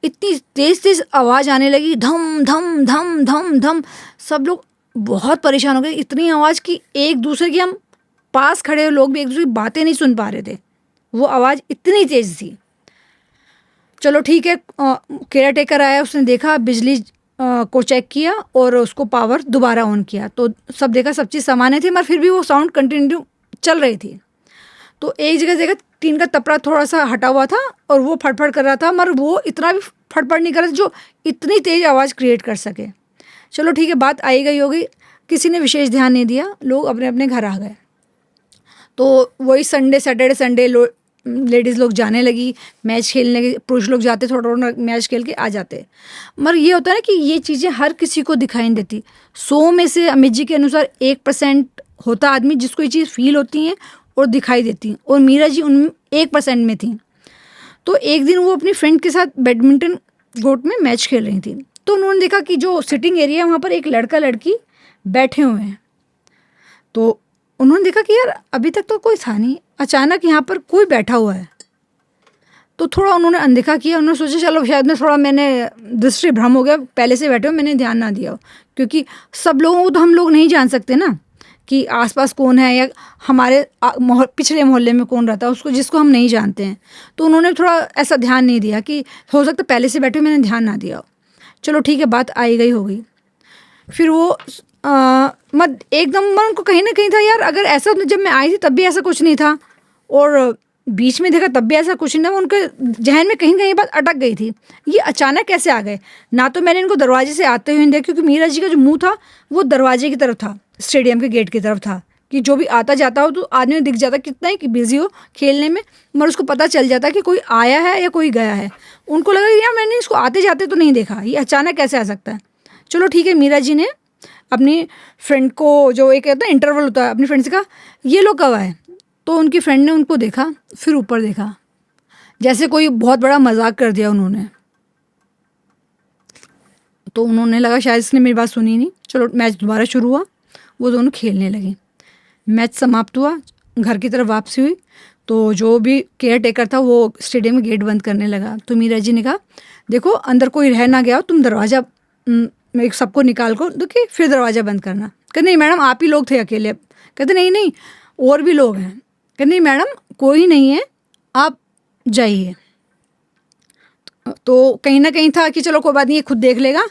इतनी तेज़ आवाज़ आने लगी, धम धम धम धम धम। सब लोग बहुत परेशान हो गए, इतनी आवाज़ कि एक दूसरे की, हम पास खड़े हुए लोग भी एक दूसरे की बातें नहीं सुन पा रहे थे, वो आवाज़ इतनी तेज़ थी। चलो ठीक है, केयर टेकर आया, उसने देखा, बिजली को चेक किया और उसको पावर दोबारा ऑन किया। तो सब देखा, सब चीज़ सामान्य थी, मगर फिर भी वो साउंड कंटिन्यू चल रही थी। तो एक जगह देखा टीन का तपड़ा थोड़ा सा हटा हुआ था और वो फटफट कर रहा था, मगर वो इतना भी फटफट नहीं कर रहा था जो इतनी तेज़ आवाज़ क्रिएट कर सके। चलो ठीक है, बात आई गई होगी, किसी ने विशेष ध्यान नहीं दिया, लोग अपने अपने घर आ गए। तो वही सैटरडे संडे लेडीज़ लोग जाने लगी मैच खेलने के, पुरुष लोग जाते थोड़ा थोड़ा मैच खेल के आ जाते। मगर ये होता है ना कि ये चीज़ें हर किसी को दिखाई नहीं देती। 100 में से अमित जी के अनुसार 1% होता आदमी जिसको ये चीज़ फील होती हैं और दिखाई देती हैं, और मीरा जी उन 1% में थी। तो एक दिन वो अपनी फ्रेंड के साथ बैडमिंटन कोर्ट में मैच खेल रही थी। तो उन्होंने देखा कि जो सिटिंग एरिया है वहाँ पर एक लड़का लड़की बैठे हुए हैं। तो उन्होंने देखा कि यार अभी तक तो कोई था नहीं, अचानक यहाँ पर कोई बैठा हुआ है। तो थोड़ा उन्होंने अनदेखा किया, उन्होंने सोचा चलो शायद मैंने दृष्टि भ्रम हो गया, पहले से बैठे हो मैंने ध्यान ना दिया हो, क्योंकि सब लोगों को तो हम लोग नहीं जान सकते ना कि आसपास कौन है या हमारे पिछले मोहल्ले में कौन रहता है उसको, जिसको हम नहीं जानते हैं। तो उन्होंने थोड़ा ऐसा ध्यान नहीं दिया कि हो सकता पहले से बैठे मैंने ध्यान ना दिया हो। चलो ठीक है, बात आई गई हो गई। फिर वो मत एकदम मन उनको कहीं ना कहीं था यार, अगर ऐसा जब मैं आई थी तब भी ऐसा कुछ नहीं था और बीच में देखा तब भी ऐसा कुछ नहीं था। उनके जहन में कहीं कहीं बात अटक गई थी, ये अचानक कैसे आ गए। ना तो मैंने इनको दरवाजे से आते हुए देखा, क्योंकि मीरा जी का जो मुंह था वो दरवाजे की तरफ था, स्टेडियम के गेट की तरफ था, कि जो भी आता जाता हो तो आदमी दिख जाता कितना ही कि बिजी हो खेलने में, मगर उसको पता चल जाता कि कोई आया है या कोई गया है। उनको लगा यार मैंने इसको आते जाते तो नहीं देखा, ये अचानक कैसे आ सकता है। चलो ठीक है, मीरा जी ने अपनी फ्रेंड को, जो एक कहता है इंटरवल होता है, अपनी फ्रेंड से कहा ये लोग कब आए। तो उनकी फ्रेंड ने उनको देखा, फिर ऊपर देखा, जैसे कोई बहुत बड़ा मजाक कर दिया उन्होंने। तो उन्होंने लगा शायद इसने मेरी बात सुनी नहीं। चलो मैच दोबारा शुरू हुआ, वो दोनों खेलने लगे। मैच समाप्त हुआ, घर की तरफ वापसी हुई तो जो भी केयर टेकर था वो स्टेडियम में गेट बंद करने लगा। तो मीरा जी ने कहा देखो अंदर कोई रह ना गया हो, तुम दरवाज़ा सबको निकाल कर देखिए फिर दरवाज़ा बंद करना। कहते नहीं मैडम आप ही लोग थे अकेले। कहते नहीं नहीं और भी लोग हैं। कहते नहीं मैडम कोई नहीं है, आप जाइए। तो कहीं ना कहीं था कि चलो कोई बात नहीं, ये खुद देख लेगा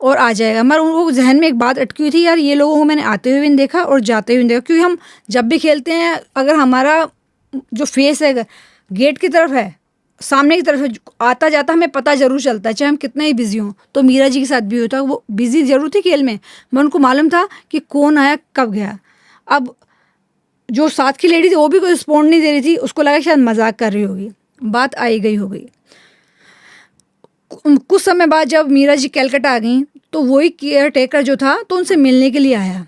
और आ जाएगा। मगर उनको जहन में एक बात अटकी हुई थी, यार ये लोगों को मैंने आते हुए भी नहीं देखा और जाते हुए नहीं देखा। क्योंकि हम जब भी खेलते हैं अगर हमारा जो फेस है गेट की तरफ है, सामने की तरफ है, आता जाता हमें पता ज़रूर चलता है चाहे हम कितना ही बिजी हों। तो मीरा जी के साथ भी होता, वो बिजी ज़रूर थी खेल में, मैं उनको मालूम था कि कौन आया कब गया। अब जो साथ की लेडी थी वो भी कोई रिस्पॉन्ड नहीं दे रही थी, उसको लगा शायद मजाक कर रही होगी। बात आई गई हो गई। कुछ समय बाद जब मीरा जी कलकत्ता आ गई तो वही केयर टेकर जो था तो उनसे मिलने के लिए आया।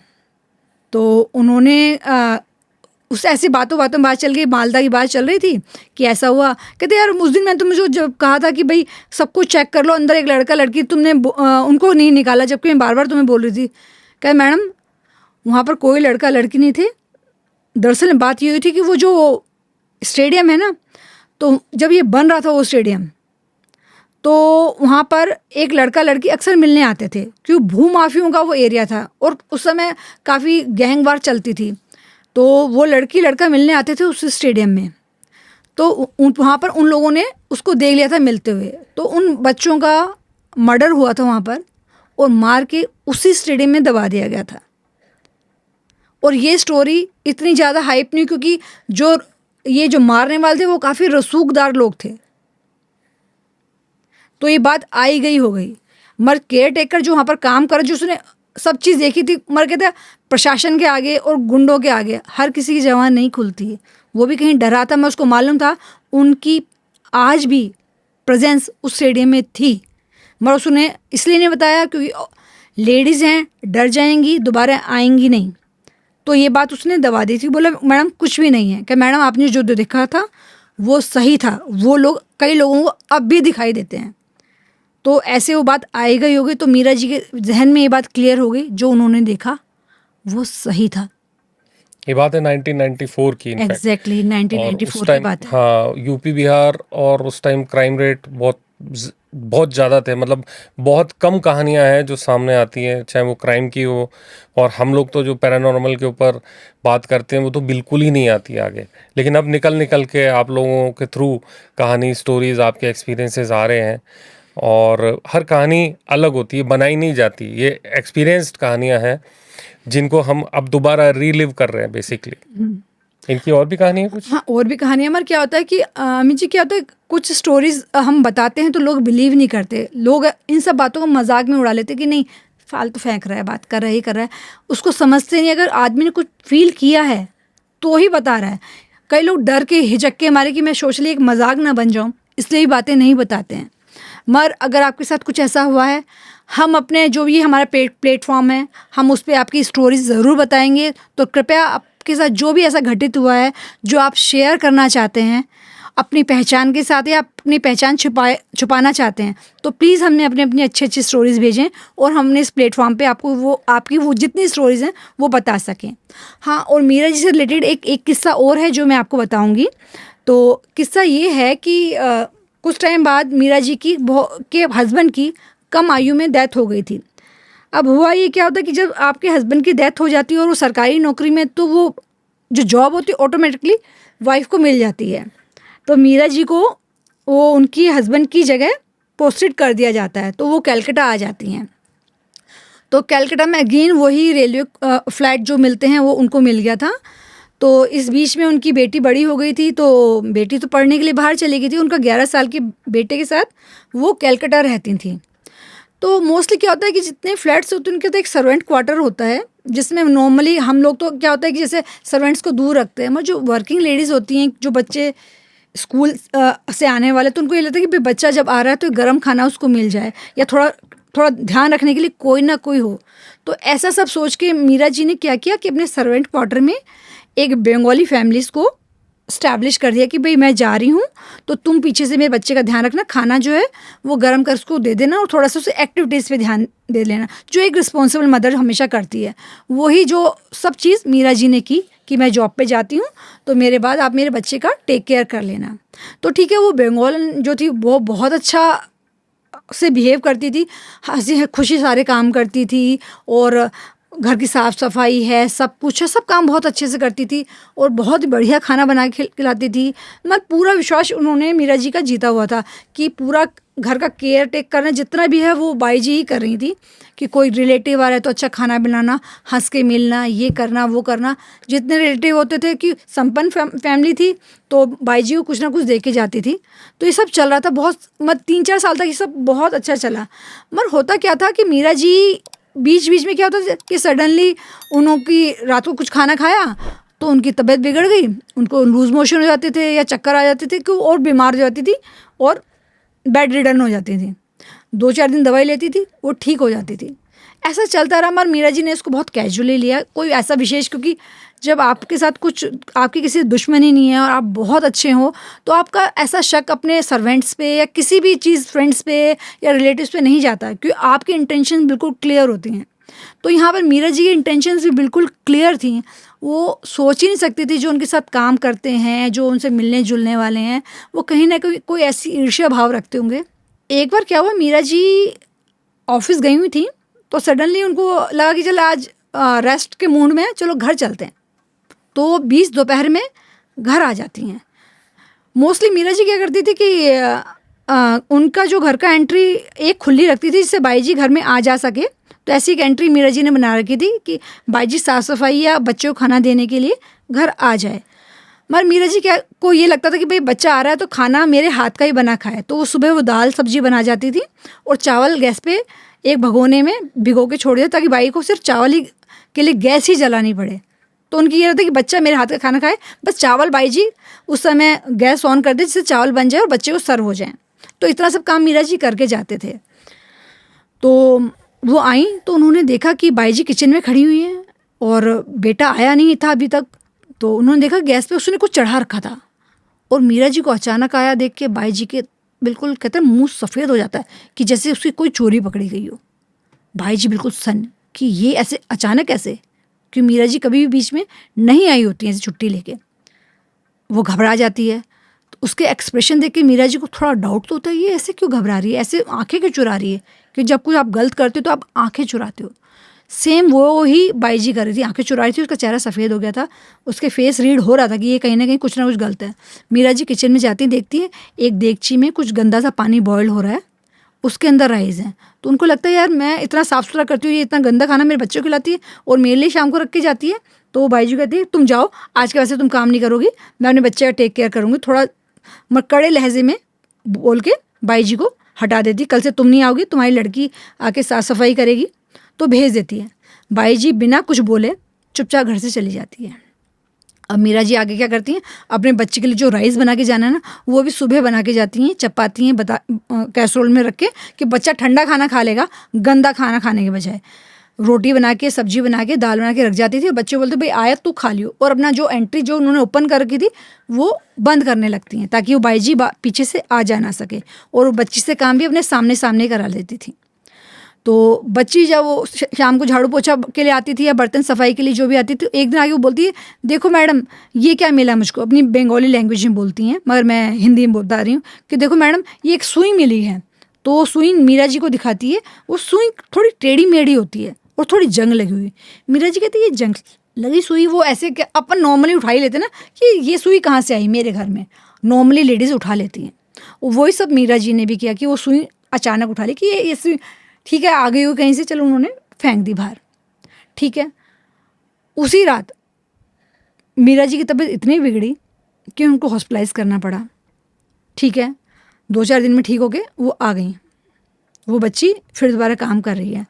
तो उन्होंने उस ऐसी बातों बात चल गई, मालदा की बात चल रही थी कि ऐसा हुआ। कहते यार उस दिन मैंने तुमने जब कहा था कि भाई सब कुछ चेक कर लो, अंदर एक लड़का लड़की, तुमने उनको नहीं निकाला जबकि मैं बार बार तुम्हें बोल रही थी। कह मैडम वहाँ पर कोई लड़का लड़की नहीं थे। दरअसल बात ये हुई थी कि वो जो स्टेडियम है ना, तो जब ये बन रहा था वो स्टेडियम, तो वहाँ पर एक लड़का लड़की अक्सर मिलने आते थे, क्योंकि भूमाफियों का वो एरिया था और उस समय काफ़ी गैंगवार चलती थी। तो वो लड़की लड़का मिलने आते थे उस स्टेडियम में। तो वहाँ पर उन लोगों ने उसको देख लिया था मिलते हुए, तो उन बच्चों का मर्डर हुआ था वहाँ पर और मार के उसी स्टेडियम में दबा दिया गया था। और ये स्टोरी इतनी ज़्यादा हाइप नहीं, क्योंकि जो मारने वाले थे वो काफ़ी रसूखदार लोग थे। तो ये बात आई गई हो गई। मगर केयर टेकर जो वहाँ पर काम कर, जो उसने सब चीज़ देखी थी, मगर कहते प्रशासन के आगे और गुंडों के आगे हर किसी की जबान नहीं खुलती है। वो भी कहीं डरा था, मैं उसको मालूम था उनकी आज भी प्रेजेंस उस स्टेडियम में थी, मगर उसने इसलिए नहीं बताया क्योंकि लेडीज़ हैं, डर जाएंगी, दोबारा आएंगी नहीं। तो ये बात उसने दबा दी थी। बोला मैडम कुछ भी नहीं है। कि मैडम आपने जो देखा था वो सही था, वो लोग कई लोगों को अब भी दिखाई देते हैं। तो ऐसे वो बात आई गई होगी। तो मीरा जी के जहन में ये बात क्लियर हो गई, जो उन्होंने देखा वो सही था। ये बात है 1994 की। एग्जैक्टली 1994 की बात है। हाँ, यूपी बिहार और उस टाइम क्राइम रेट बहुत ज़्यादा थे। मतलब बहुत कम कहानियां हैं जो सामने आती हैं, चाहे वो क्राइम की हो, और हम लोग तो जो पैरानॉर्मल के ऊपर बात करते हैं वो तो बिल्कुल ही नहीं आती आगे। लेकिन अब निकल के आप लोगों के थ्रू कहानी, स्टोरीज, आपके एक्सपीरियंसेस आ रहे हैं, और हर कहानी अलग होती है, बनाई नहीं जाती। ये एक्सपीरियंस्ड कहानियां हैं जिनको हम अब दोबारा रीलिव कर रहे हैं बेसिकली। इनकी और भी कहानी है कुछ? हाँ और भी कहानियाँ। मगर क्या होता है कि अमित जी, क्या होता है कुछ स्टोरीज हम बताते हैं तो लोग बिलीव नहीं करते। लोग इन सब बातों को मजाक में उड़ा लेते कि नहीं फालतू फेंक रहा है, बात कर रहा है, ही कर रहा है। उसको समझते नहीं, अगर आदमी ने कुछ फील किया है तो ही बता रहा है। कई लोग डर के हिचक के मारे कि मैं सोशली एक मजाक ना बन जाऊँ, इसलिए ही बातें नहीं बताते हैं। मगर अगर आपके साथ कुछ ऐसा हुआ है, हम अपने जो भी हमारा प्लेटफॉर्म है, हम उस पर आपकी स्टोरीज ज़रूर बताएंगे। तो कृपया आपके साथ जो भी ऐसा घटित हुआ है, जो आप शेयर करना चाहते हैं अपनी पहचान के साथ, या अपनी पहचान छुपाना चाहते हैं, तो प्लीज़ हमने अपनी अच्छी स्टोरीज़ भेजें और हमने इस प्लेटफॉर्म पे आपको आपकी वो जितनी स्टोरीज़ हैं वो बता सकें। हाँ, और मीरा जी से रिलेटेड एक किस्सा और है जो मैं आपको बताऊँगी। तो किस्सा ये है कि कुछ टाइम बाद मीरा जी के हस्बैंड की कम आयु में डेथ हो गई थी। अब हुआ ये क्या होता है कि जब आपके हस्बैंड की डेथ हो जाती है और वो सरकारी नौकरी में, तो वो जो जॉब होती है ऑटोमेटिकली वाइफ को मिल जाती है। तो मीरा जी को वो उनकी हस्बैंड की जगह पोस्टेड कर दिया जाता है, तो वो कलकत्ता आ जाती हैं। तो कलकत्ता में अगेन वही रेलवे फ्लैट जो मिलते हैं वो उनको मिल गया था। तो इस बीच में उनकी बेटी बड़ी हो गई थी, तो बेटी तो पढ़ने के लिए बाहर चली गई थी, उनका 11 साल के बेटे के साथ वो कलकत्ता रहती थी। तो मोस्टली क्या होता है कि जितने फ्लैट्स होते हैं उनके तो एक सर्वेंट क्वार्टर होता है, जिसमें नॉर्मली हम लोग तो क्या होता है कि जैसे सर्वेंट्स को दूर रखते हैं, मगर जो वर्किंग लेडीज़ होती हैं, जो बच्चे स्कूल से आने वाले, तो उनको ये लगता है कि भाई बच्चा जब आ रहा है तो गर्म खाना उसको मिल जाए, या थोड़ा थोड़ा ध्यान रखने के लिए कोई ना कोई हो। तो ऐसा सब सोच के मीरा जी ने क्या किया कि अपने सर्वेंट क्वार्टर में एक बंगाली फैमिलीज़ को स्टैब्लिश कर दिया कि भाई मैं जा रही हूँ, तो तुम पीछे से मेरे बच्चे का ध्यान रखना, खाना जो है वो गर्म कर उसको दे देना, और थोड़ा सा उसे एक्टिविटीज़ पे ध्यान दे लेना, जो एक रिस्पॉन्सिबल मदर हमेशा करती है। वही जो सब चीज़ मीरा जी ने की कि मैं जॉब पे जाती हूँ, तो मेरे बाद आप मेरे बच्चे का टेक केयर कर लेना। तो ठीक है, वो बंगाल जो थी वो बहुत अच्छा से बिहेव करती थी, हंसी खुशी सारे काम करती थी, और घर की साफ़ सफाई है, सब कुछ है, सब काम बहुत अच्छे से करती थी, और बहुत बढ़िया खाना बना के खिलाती थी। मतलब पूरा विश्वास उन्होंने मीरा जी का जीता हुआ था कि पूरा घर का केयर टेक करना जितना भी है वो बाई जी ही कर रही थी, कि कोई रिलेटिव आ रहा है तो अच्छा खाना बनाना, हंस के मिलना, ये करना वो करना। जितने रिलेटिव होते थे, कि संपन्न फैमिली थी, तो बाई जी को कुछ ना कुछ दे के जाती थी। तो ये सब चल रहा था बहुत, मतलब 3-4 साल तक ये सब बहुत अच्छा चला। मगर होता क्या था कि मीरा जी बीच बीच में क्या होता था कि सडनली उनकी रात को कुछ खाना खाया तो उनकी तबीयत बिगड़ गई, उनको लूज मोशन हो जाते थे या चक्कर आ जाते थे, कि और बीमार हो जाती थी और बेड रिडन हो जाती थी। 2-4 दिन दवाई लेती थी, वो ठीक हो जाती थी। ऐसा चलता रहा, मगर मीरा जी ने इसको बहुत कैजुअली लिया, कोई ऐसा विशेष, क्योंकि जब आपके साथ कुछ, आपकी किसी दुश्मनी नहीं है और आप बहुत अच्छे हो, तो आपका ऐसा शक अपने सर्वेंट्स पे या किसी भी चीज़, फ्रेंड्स पे या रिलेटिव्स पे नहीं जाता, क्योंकि आपकी इंटेंशन बिल्कुल क्लियर होती हैं। तो यहाँ पर मीरा जी की इंटेंशंस भी बिल्कुल क्लियर थी। वो सोच ही नहीं सकती थी जो उनके साथ काम करते हैं, जो उनसे मिलने जुलने वाले हैं, वो कहीं ना कहीं कोई ऐसी ईर्ष्या भाव रखते होंगे। एक बार क्या हुआ, मीरा जी ऑफिस गई हुई थी, तो सडनली उनको लगा कि चलो आज रेस्ट के मूड में है, चलो घर चलते हैं। तो 20 दोपहर में घर आ जाती हैं। मोस्टली मीरा जी क्या करती थी कि उनका जो घर का एंट्री एक खुली रखती थी, जिससे बाई जी घर में आ जा सके। तो ऐसी एक एंट्री मीरा जी ने बना रखी थी कि बाई जी साफ़ सफाई या बच्चों को खाना देने के लिए घर आ जाए। मगर मीरा जी क्या को ये लगता था कि भाई बच्चा आ रहा है तो खाना मेरे हाथ का ही बना खाए। तो वो सुबह वो दाल सब्जी बना जाती थी और चावल गैस पे एक भगोने में भिगो के छोड़ दिया, ताकि बाई को सिर्फ चावल ही के लिए गैस ही जलानी पड़े। तो उनकी ये रहता कि बच्चा मेरे हाथ का खाना खाए, बस चावल बाई जी उस समय गैस ऑन कर दे जिससे चावल बन जाए और बच्चे को सर्व हो जाए। तो इतना सब काम मीरा जी करके जाते थे। तो वो आई तो उन्होंने देखा कि बाई जी किचन में खड़ी हुई हैं और बेटा आया नहीं था अभी तक। तो उन्होंने देखा गैस पे उसने कुछ चढ़ा रखा था, और मीरा जी को अचानक आया देख के बाई जी के बिल्कुल कहते हैं मुँह सफ़ेद हो जाता है, कि जैसे उसकी कोई चोरी पकड़ी गई हो। भाई जी बिल्कुल सन कि ये ऐसे अचानक ऐसे, कि मीरा जी कभी भी बीच में नहीं आई होती हैं ऐसी छुट्टी लेके। वो घबरा जाती है। तो उसके एक्सप्रेशन देख के मीरा जी को थोड़ा डाउट तो होता है, ये ऐसे क्यों घबरा रही है, ऐसे आंखें क्यों चुरा रही है, कि जब कुछ आप गलत करते हो तो आप आंखें चुराते हो। सेम वो ही बाई जी कर रही थी, आंखें चुरा रही थी। उसका चेहरा सफ़ेद हो गया था, उसके फेस रीड हो रहा था कि ये कहीं ना कहीं कुछ ना कुछ गलत है। मीरा जी किचन में जाती देखती है एक देगची में कुछ गंदा सा पानी बॉयल हो रहा है, उसके अंदर राइस हैं। तो उनको लगता है यार मैं इतना साफ़ सुथरा करती हूँ, ये इतना गंदा खाना मेरे बच्चों को खिलाती है और मेरे लिए शाम को रख के जाती है। तो वो बाई जी कहती है तुम जाओ, आज के वैसे तुम काम नहीं करोगी, मैं अपने बच्चे का टेक केयर करूँगी। थोड़ा कड़े लहजे में बोल के बाई जी को हटा देती, कल से तुम नहीं आओगी, तुम्हारी लड़की आके साफ़ सफाई करेगी। तो भेज देती है। बाई जी बिना कुछ बोले चुपचाप घर से चली जाती है। अब मीरा जी आगे क्या करती हैं, अपने बच्चे के लिए जो राइस बना के जाना है ना, वो भी सुबह बना के जाती हैं, चपाती हैं कैसरोल में रख के, कि बच्चा ठंडा खाना खा लेगा गंदा खाना खाने के बजाय। रोटी बना के, सब्जी बना के, दाल बना के रख जाती थी। बच्चे बोलते भाई आया तू खा लियो, और अपना जो एंट्री जो उन्होंने ओपन कर रखी थी वो बंद करने लगती हैं, ताकि वो बाई जी पीछे से आ जा ना सके। और वो बच्ची से काम भी अपने सामने सामने करा लेती थी। तो बच्ची जब वो शाम को झाड़ू पोछा के लिए आती थी या बर्तन सफाई के लिए जो भी आती थी, एक दिन आके वो बोलती है देखो मैडम ये क्या मिला मुझको, अपनी बंगाली लैंग्वेज में बोलती हैं, मगर मैं हिंदी में बता रही हूँ कि देखो मैडम ये एक सुई मिली है। तो वो सुई मीरा जी को दिखाती है, वो सुई थोड़ी टेढ़ी मेढ़ी होती है और थोड़ी जंग लगी हुई। मीरा जी कहती है ये जंग लगी सुई, वो ऐसे अपन नॉर्मली उठा ही लेते ना कि ये सुई कहाँ से आई, मेरे घर में नॉर्मली लेडीज़ उठा लेती हैं। वही सब मीरा जी ने भी किया कि वो सुई अचानक उठा ली कि ये सुई ठीक है आ गई हुई कहीं से, चलो उन्होंने फेंक दी बाहर। ठीक है, उसी रात मीरा जी की तबीयत इतनी बिगड़ी कि उनको हॉस्पिटलाइज करना पड़ा। ठीक है, 2-4 दिन में ठीक हो गए, वो आ गई, वो बच्ची फिर दोबारा काम कर रही है।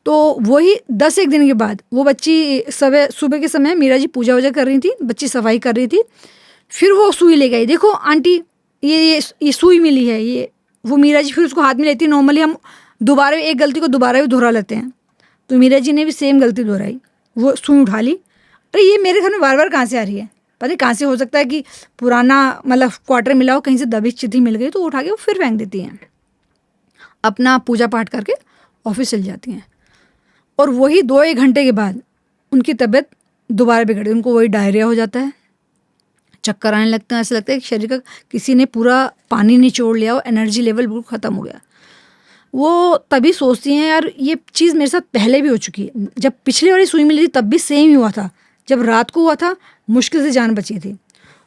तो वही 10-1 दिन के बाद वो बच्ची सुबह के समय मीरा जी पूजा वूजा कर रही थी, बच्ची सफाई कर रही थी, फिर वो सुई ले गई। देखो आंटी ये सुई मिली है, ये वो मीरा जी फिर उसको हाथ में लेती। नॉर्मली हम दोबारा एक गलती को दोबारा भी दोहरा लेते हैं, तो मीरा जी ने भी सेम गलती दोहराई, वो सुई उठा ली। अरे ये मेरे घर में बार बार कहाँ से आ रही है, पता नहीं कहाँ से, हो सकता है कि पुराना मतलब क्वार्टर मिला हो, कहीं से दबी चिट्ठी मिल गई, तो उठा के वो फिर फेंक देती हैं, अपना पूजा पाठ करके ऑफिस चल जाती हैं। और वही 2-1 घंटे के बाद उनकी तबीयत दोबारा बिगड़ी, उनको वही डायरिया हो जाता है, चक्कर आने लगते हैं, ऐसा लगता है कि शरीर का किसी ने पूरा पानी निचोड़ लिया हो, एनर्जी लेवल बिल्कुल ख़त्म हो गया। वो तभी सोचती हैं यार ये चीज़ मेरे साथ पहले भी हो चुकी है, जब पिछली वाली सुई मिली थी तब भी सेम ही हुआ था, जब रात को हुआ था मुश्किल से जान बची थी,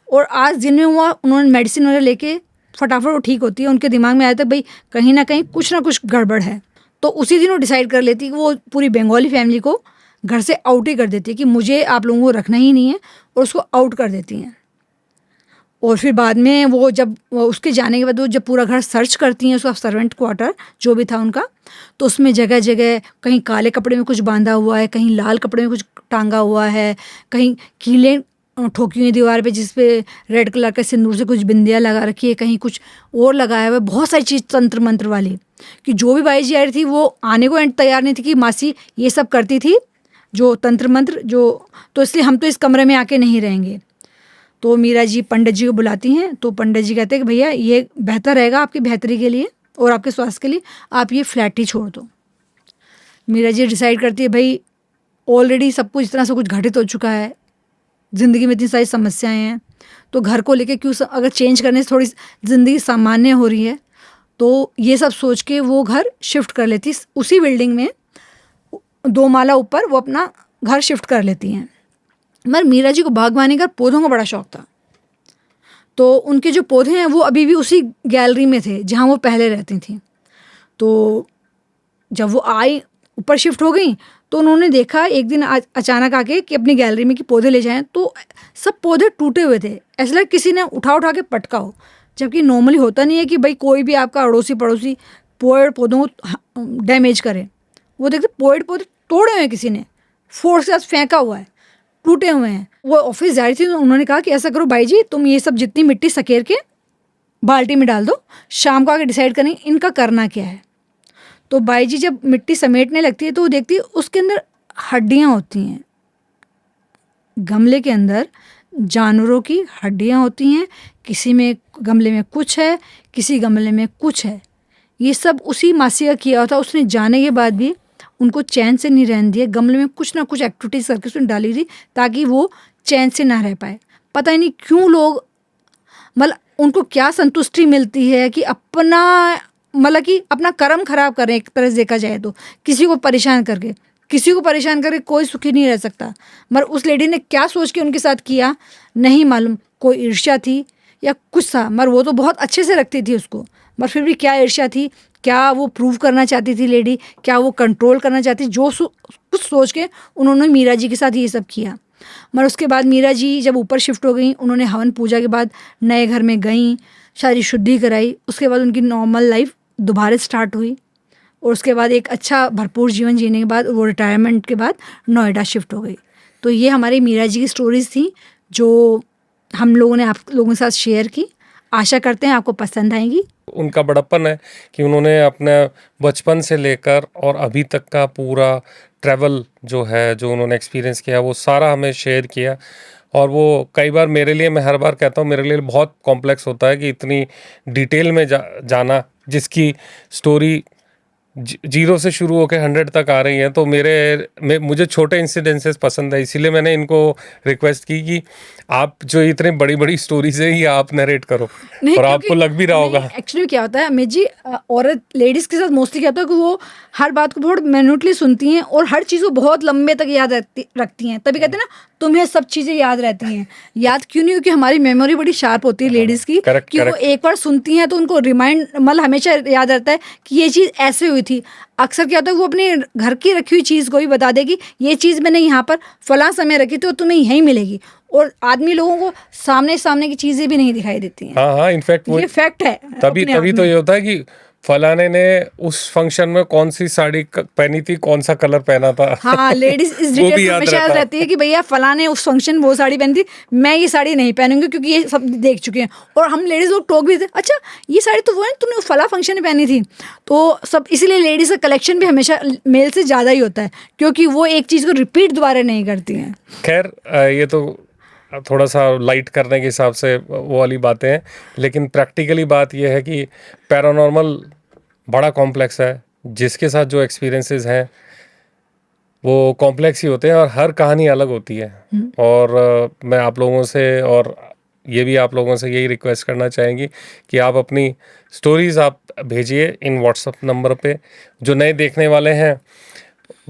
और आज दिन में हुआ, उन्होंने मेडिसिन वगैरह लेके फटाफट वो ठीक होती है। उनके दिमाग में आया था भाई कहीं ना कहीं कुछ ना कुछ गड़बड़ है, तो उसी दिन वो डिसाइड कर लेती कि वो पूरी बंगाली फैमिली को घर से आउट ही कर देती है कि मुझे आप लोगों को रखना ही नहीं है, और उसको आउट कर देती हैं। और फिर बाद में वो जब उसके जाने के बाद वो जब पूरा घर सर्च करती हैं, उसका सर्वेंट क्वार्टर जो भी था उनका, तो उसमें जगह जगह कहीं काले कपड़े में कुछ बांधा हुआ है, कहीं लाल कपड़े में कुछ टांगा हुआ है, कहीं कीलें ठोकी हुई दीवार पे जिस पे रेड कलर के सिंदूर से कुछ बिंदियाँ लगा रखी है, कहीं कुछ और लगाया हुआ है, बहुत सारी चीज़ तंत्र मंत्र वाली, कि जो भी बाई जी आ रही थी वो आने को तैयार नहीं थी कि मासी ये सब करती थी जो तंत्र मंत्र जो, तो इसलिए हम तो इस कमरे में आके नहीं रहेंगे। तो मीरा जी पंडित जी को बुलाती हैं, तो पंडित जी कहते हैं कि भैया ये बेहतर रहेगा आपकी बेहतरी के लिए और आपके स्वास्थ्य के लिए, आप ये फ्लैट ही छोड़ दो। मीरा जी डिसाइड करती है भाई ऑलरेडी सब कुछ इतना सब कुछ घटित हो चुका है, ज़िंदगी में इतनी सारी समस्याएं हैं, तो घर को लेके क्यों अगर चेंज करने से थोड़ी ज़िंदगी सामान्य हो रही है, तो ये सब सोच के वो घर शिफ्ट कर लेती, उसी बिल्डिंग में 2 माला ऊपर वो अपना घर शिफ्ट कर लेती हैं। मगर मीरा जी को बागवानी का, पौधों का बड़ा शौक था, तो उनके जो पौधे हैं वो अभी भी उसी गैलरी में थे जहाँ वो पहले रहती थी। तो जब वो आई ऊपर शिफ्ट हो गई, तो उन्होंने देखा एक दिन अचानक आके कि अपनी गैलरी में कि पौधे ले जाएं, तो सब पौधे टूटे हुए थे, ऐसा लगा किसी ने उठा के पटका हो, जबकि नॉर्मली होता नहीं है कि भाई कोई भी आपका अड़ोसी पड़ोसी पेड़ पौधों को डैमेज करे। वो देखते पेड़ पौधे तोड़े हुए हैं, किसी ने फोर्स के साथ फेंका हुआ है, टूटे हुए हैं। वो ऑफिस जा रही थी, तो उन्होंने कहा कि ऐसा करो भाई जी, तुम ये सब जितनी मिट्टी सकेर के बाल्टी में डाल दो, शाम को आके डिसाइड करेंगे इनका करना क्या है। तो बाई जी जब मिट्टी समेटने लगती है तो वो देखती है उसके अंदर हड्डियाँ होती हैं, गमले के अंदर जानवरों की हड्डियाँ होती हैं, किसी में गमले में कुछ है, किसी गमले में कुछ है। ये सब उसी मासी का किया था, उसने जाने के बाद भी उनको चैन से नहीं रहने दिया, गमले में कुछ ना कुछ एक्टिविटीज़ करके उसने डाली थी ताकि वो चैन से ना रह पाए। पता ही नहीं क्यों लोग, मतलब उनको क्या संतुष्टि मिलती है कि अपना, मतलब कि अपना कर्म खराब करें, एक तरह से देखा जाए तो किसी को परेशान करके कोई सुखी नहीं रह सकता। मगर उस लेडी ने क्या सोच के उनके साथ किया नहीं मालूम, कोई ईर्ष्या थी या कुछ था, मगर वो तो बहुत अच्छे से रखती थी उसको, मगर फिर भी क्या ईर्ष्या थी, क्या वो प्रूव करना चाहती थी लेडी, क्या वो कंट्रोल करना चाहती, जो कुछ सोच के उन्होंने मीरा जी के साथ ये सब किया। मगर उसके बाद मीरा जी जब ऊपर शिफ्ट हो गई, उन्होंने हवन पूजा के बाद नए घर में गई, सारी शुद्धि कराई, उसके बाद उनकी नॉर्मल लाइफ दोबारा स्टार्ट हुई, और उसके बाद एक अच्छा भरपूर जीवन जीने के बाद वो रिटायरमेंट के बाद नोएडा शिफ्ट हो गई। तो ये हमारी मीरा जी की स्टोरीज़ थी जो हम लोगों ने आप लोगों के साथ शेयर की। आशा करते हैं आपको पसंद आएंगी। उनका बड़प्पन है कि उन्होंने अपने बचपन से लेकर और अभी तक का पूरा ट्रैवल जो है, जो उन्होंने एक्सपीरियंस किया, वो सारा हमें शेयर किया। और वो कई बार मेरे लिए, मैं हर बार कहता हूँ, मेरे लिए बहुत कॉम्प्लेक्स होता है कि इतनी डिटेल में जाना, जिसकी स्टोरी 0 से शुरू होकर 100 तक आ रही है। तो मुझे छोटे इंसिडेंसेस पसंद है, इसीलिए मैंने इनको रिक्वेस्ट की कि आप जो इतने बड़ी बड़ी स्टोरीज है ये आप नरेट करो नहीं, और क्योंकि- आपको लग भी रहा होगा। एक्चुअली क्या होता है अमित जी, औरत लेडीज के साथ मोस्टली क्या होता है कि वो हर बात को बहुत मिनटली सुनती हैं और हर चीज़ को बहुत लंबे तक याद रखती हैं। तभी कहते हैं ना तुम्हें सब चीज़ें याद रहती हैं। याद क्यों नहीं? क्योंकि हमारी मेमोरी बड़ी शार्प होती है लेडीज़ की, correct, कि वो correct. एक बार सुनती हैं तो उनको रिमाइंड मतलब हमेशा याद रहता है कि ये चीज़ ऐसे हुई थी। अक्सर क्या होता है वो अपने घर की रखी हुई चीज़ को भी बता देगी, ये चीज़ मैंने यहाँ पर फलां समय रखी थी और तुम्हें यहीं मिलेगी। और आदमी लोगों को सामने सामने की चीज़ें भी नहीं दिखाई देती हैं। हाँ हाँ, इनफैक्ट वो ये फैक्ट है। तभी अपने आप तभी तो में। ये होता है कि फलाने ने उस फंक्शन में कौन सी साड़ी पहनी थी, कौन सा कलर पहना था। हाँ, लेडीज इस वो डिटेल भी में याद हमेशा याद रहता। रहती है कि भैया फलाने उस फंक्शन में वो साड़ी पहनी थी, मैं ये साड़ी नहीं पहनूंगी क्योंकि ये सब देख चुके हैं। और हम लेडीज लोग टोक भी थे, अच्छा ये साड़ी तो वो है तुमने फला फंक्शन में पहनी थी। तो सब इसीलिए लेडीज का कलेक्शन भी हमेशा मेल से ज़्यादा ही होता है, क्योंकि वो एक चीज़ को रिपीट दोबारा नहीं करती हैं। खैर ये तो थोड़ा सा लाइट करने के हिसाब से वो वाली बातें हैं, लेकिन प्रैक्टिकली बात ये है कि पैरानॉर्मल बड़ा कॉम्प्लेक्स है। जिसके साथ जो एक्सपीरियंसेस हैं वो कॉम्प्लेक्स ही होते हैं और हर कहानी अलग होती है। और मैं आप लोगों से और ये भी आप लोगों से यही रिक्वेस्ट करना चाहेंगी कि आप अपनी स्टोरीज़ आप भेजिए इन व्हाट्सएप नंबर पे। जो नए देखने वाले हैं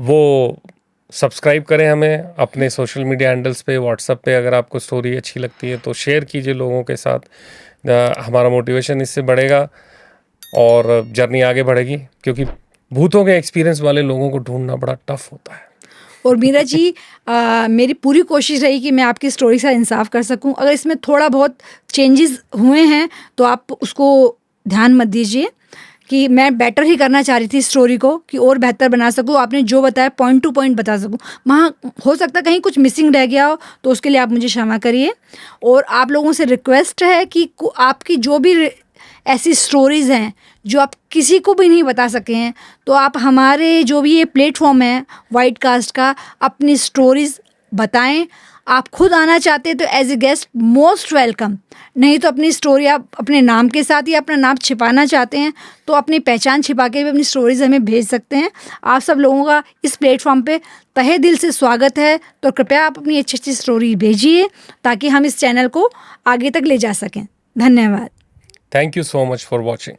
वो सब्सक्राइब करें हमें अपने सोशल मीडिया हैंडल्स पे, व्हाट्सएप पे। अगर आपको स्टोरी अच्छी लगती है तो शेयर कीजिए लोगों के साथ। हमारा मोटिवेशन इससे बढ़ेगा और जर्नी आगे बढ़ेगी, क्योंकि भूतों के एक्सपीरियंस वाले लोगों को ढूंढना बड़ा टफ होता है। और मीरा जी, मेरी पूरी कोशिश रही कि मैं आपकी स्टोरी के साथ इंसाफ कर सकूं। अगर इसमें थोड़ा बहुत चेंजेस हुए हैं तो आप उसको ध्यान मत दीजिए, कि मैं बेटर ही करना चाह रही थी स्टोरी को, कि और बेहतर बना सकूं। आपने जो बताया पॉइंट टू पॉइंट बता सकूं, वहाँ हो सकता है कहीं कुछ मिसिंग रह गया हो, तो उसके लिए आप मुझे क्षमा करिए। और आप लोगों से रिक्वेस्ट है कि आपकी जो भी ऐसी स्टोरीज़ हैं जो आप किसी को भी नहीं बता सके हैं, तो आप हमारे जो भी ये प्लेटफॉर्म है वाइट कास्ट का, अपनी स्टोरीज़ बताएं। आप खुद आना चाहते हैं तो as a guest most welcome, नहीं तो अपनी स्टोरी आप अपने नाम के साथ या अपना नाम छिपाना चाहते हैं तो अपनी पहचान छिपा के भी अपनी स्टोरीज़ हमें भेज सकते हैं। आप सब लोगों का इस प्लेटफॉर्म पे तहे दिल से स्वागत है। तो कृपया आप अपनी अच्छी अच्छी स्टोरी भेजिए ताकि हम इस चैनल को आगे तक ले जा सकें। धन्यवाद। Thank you so much for watching.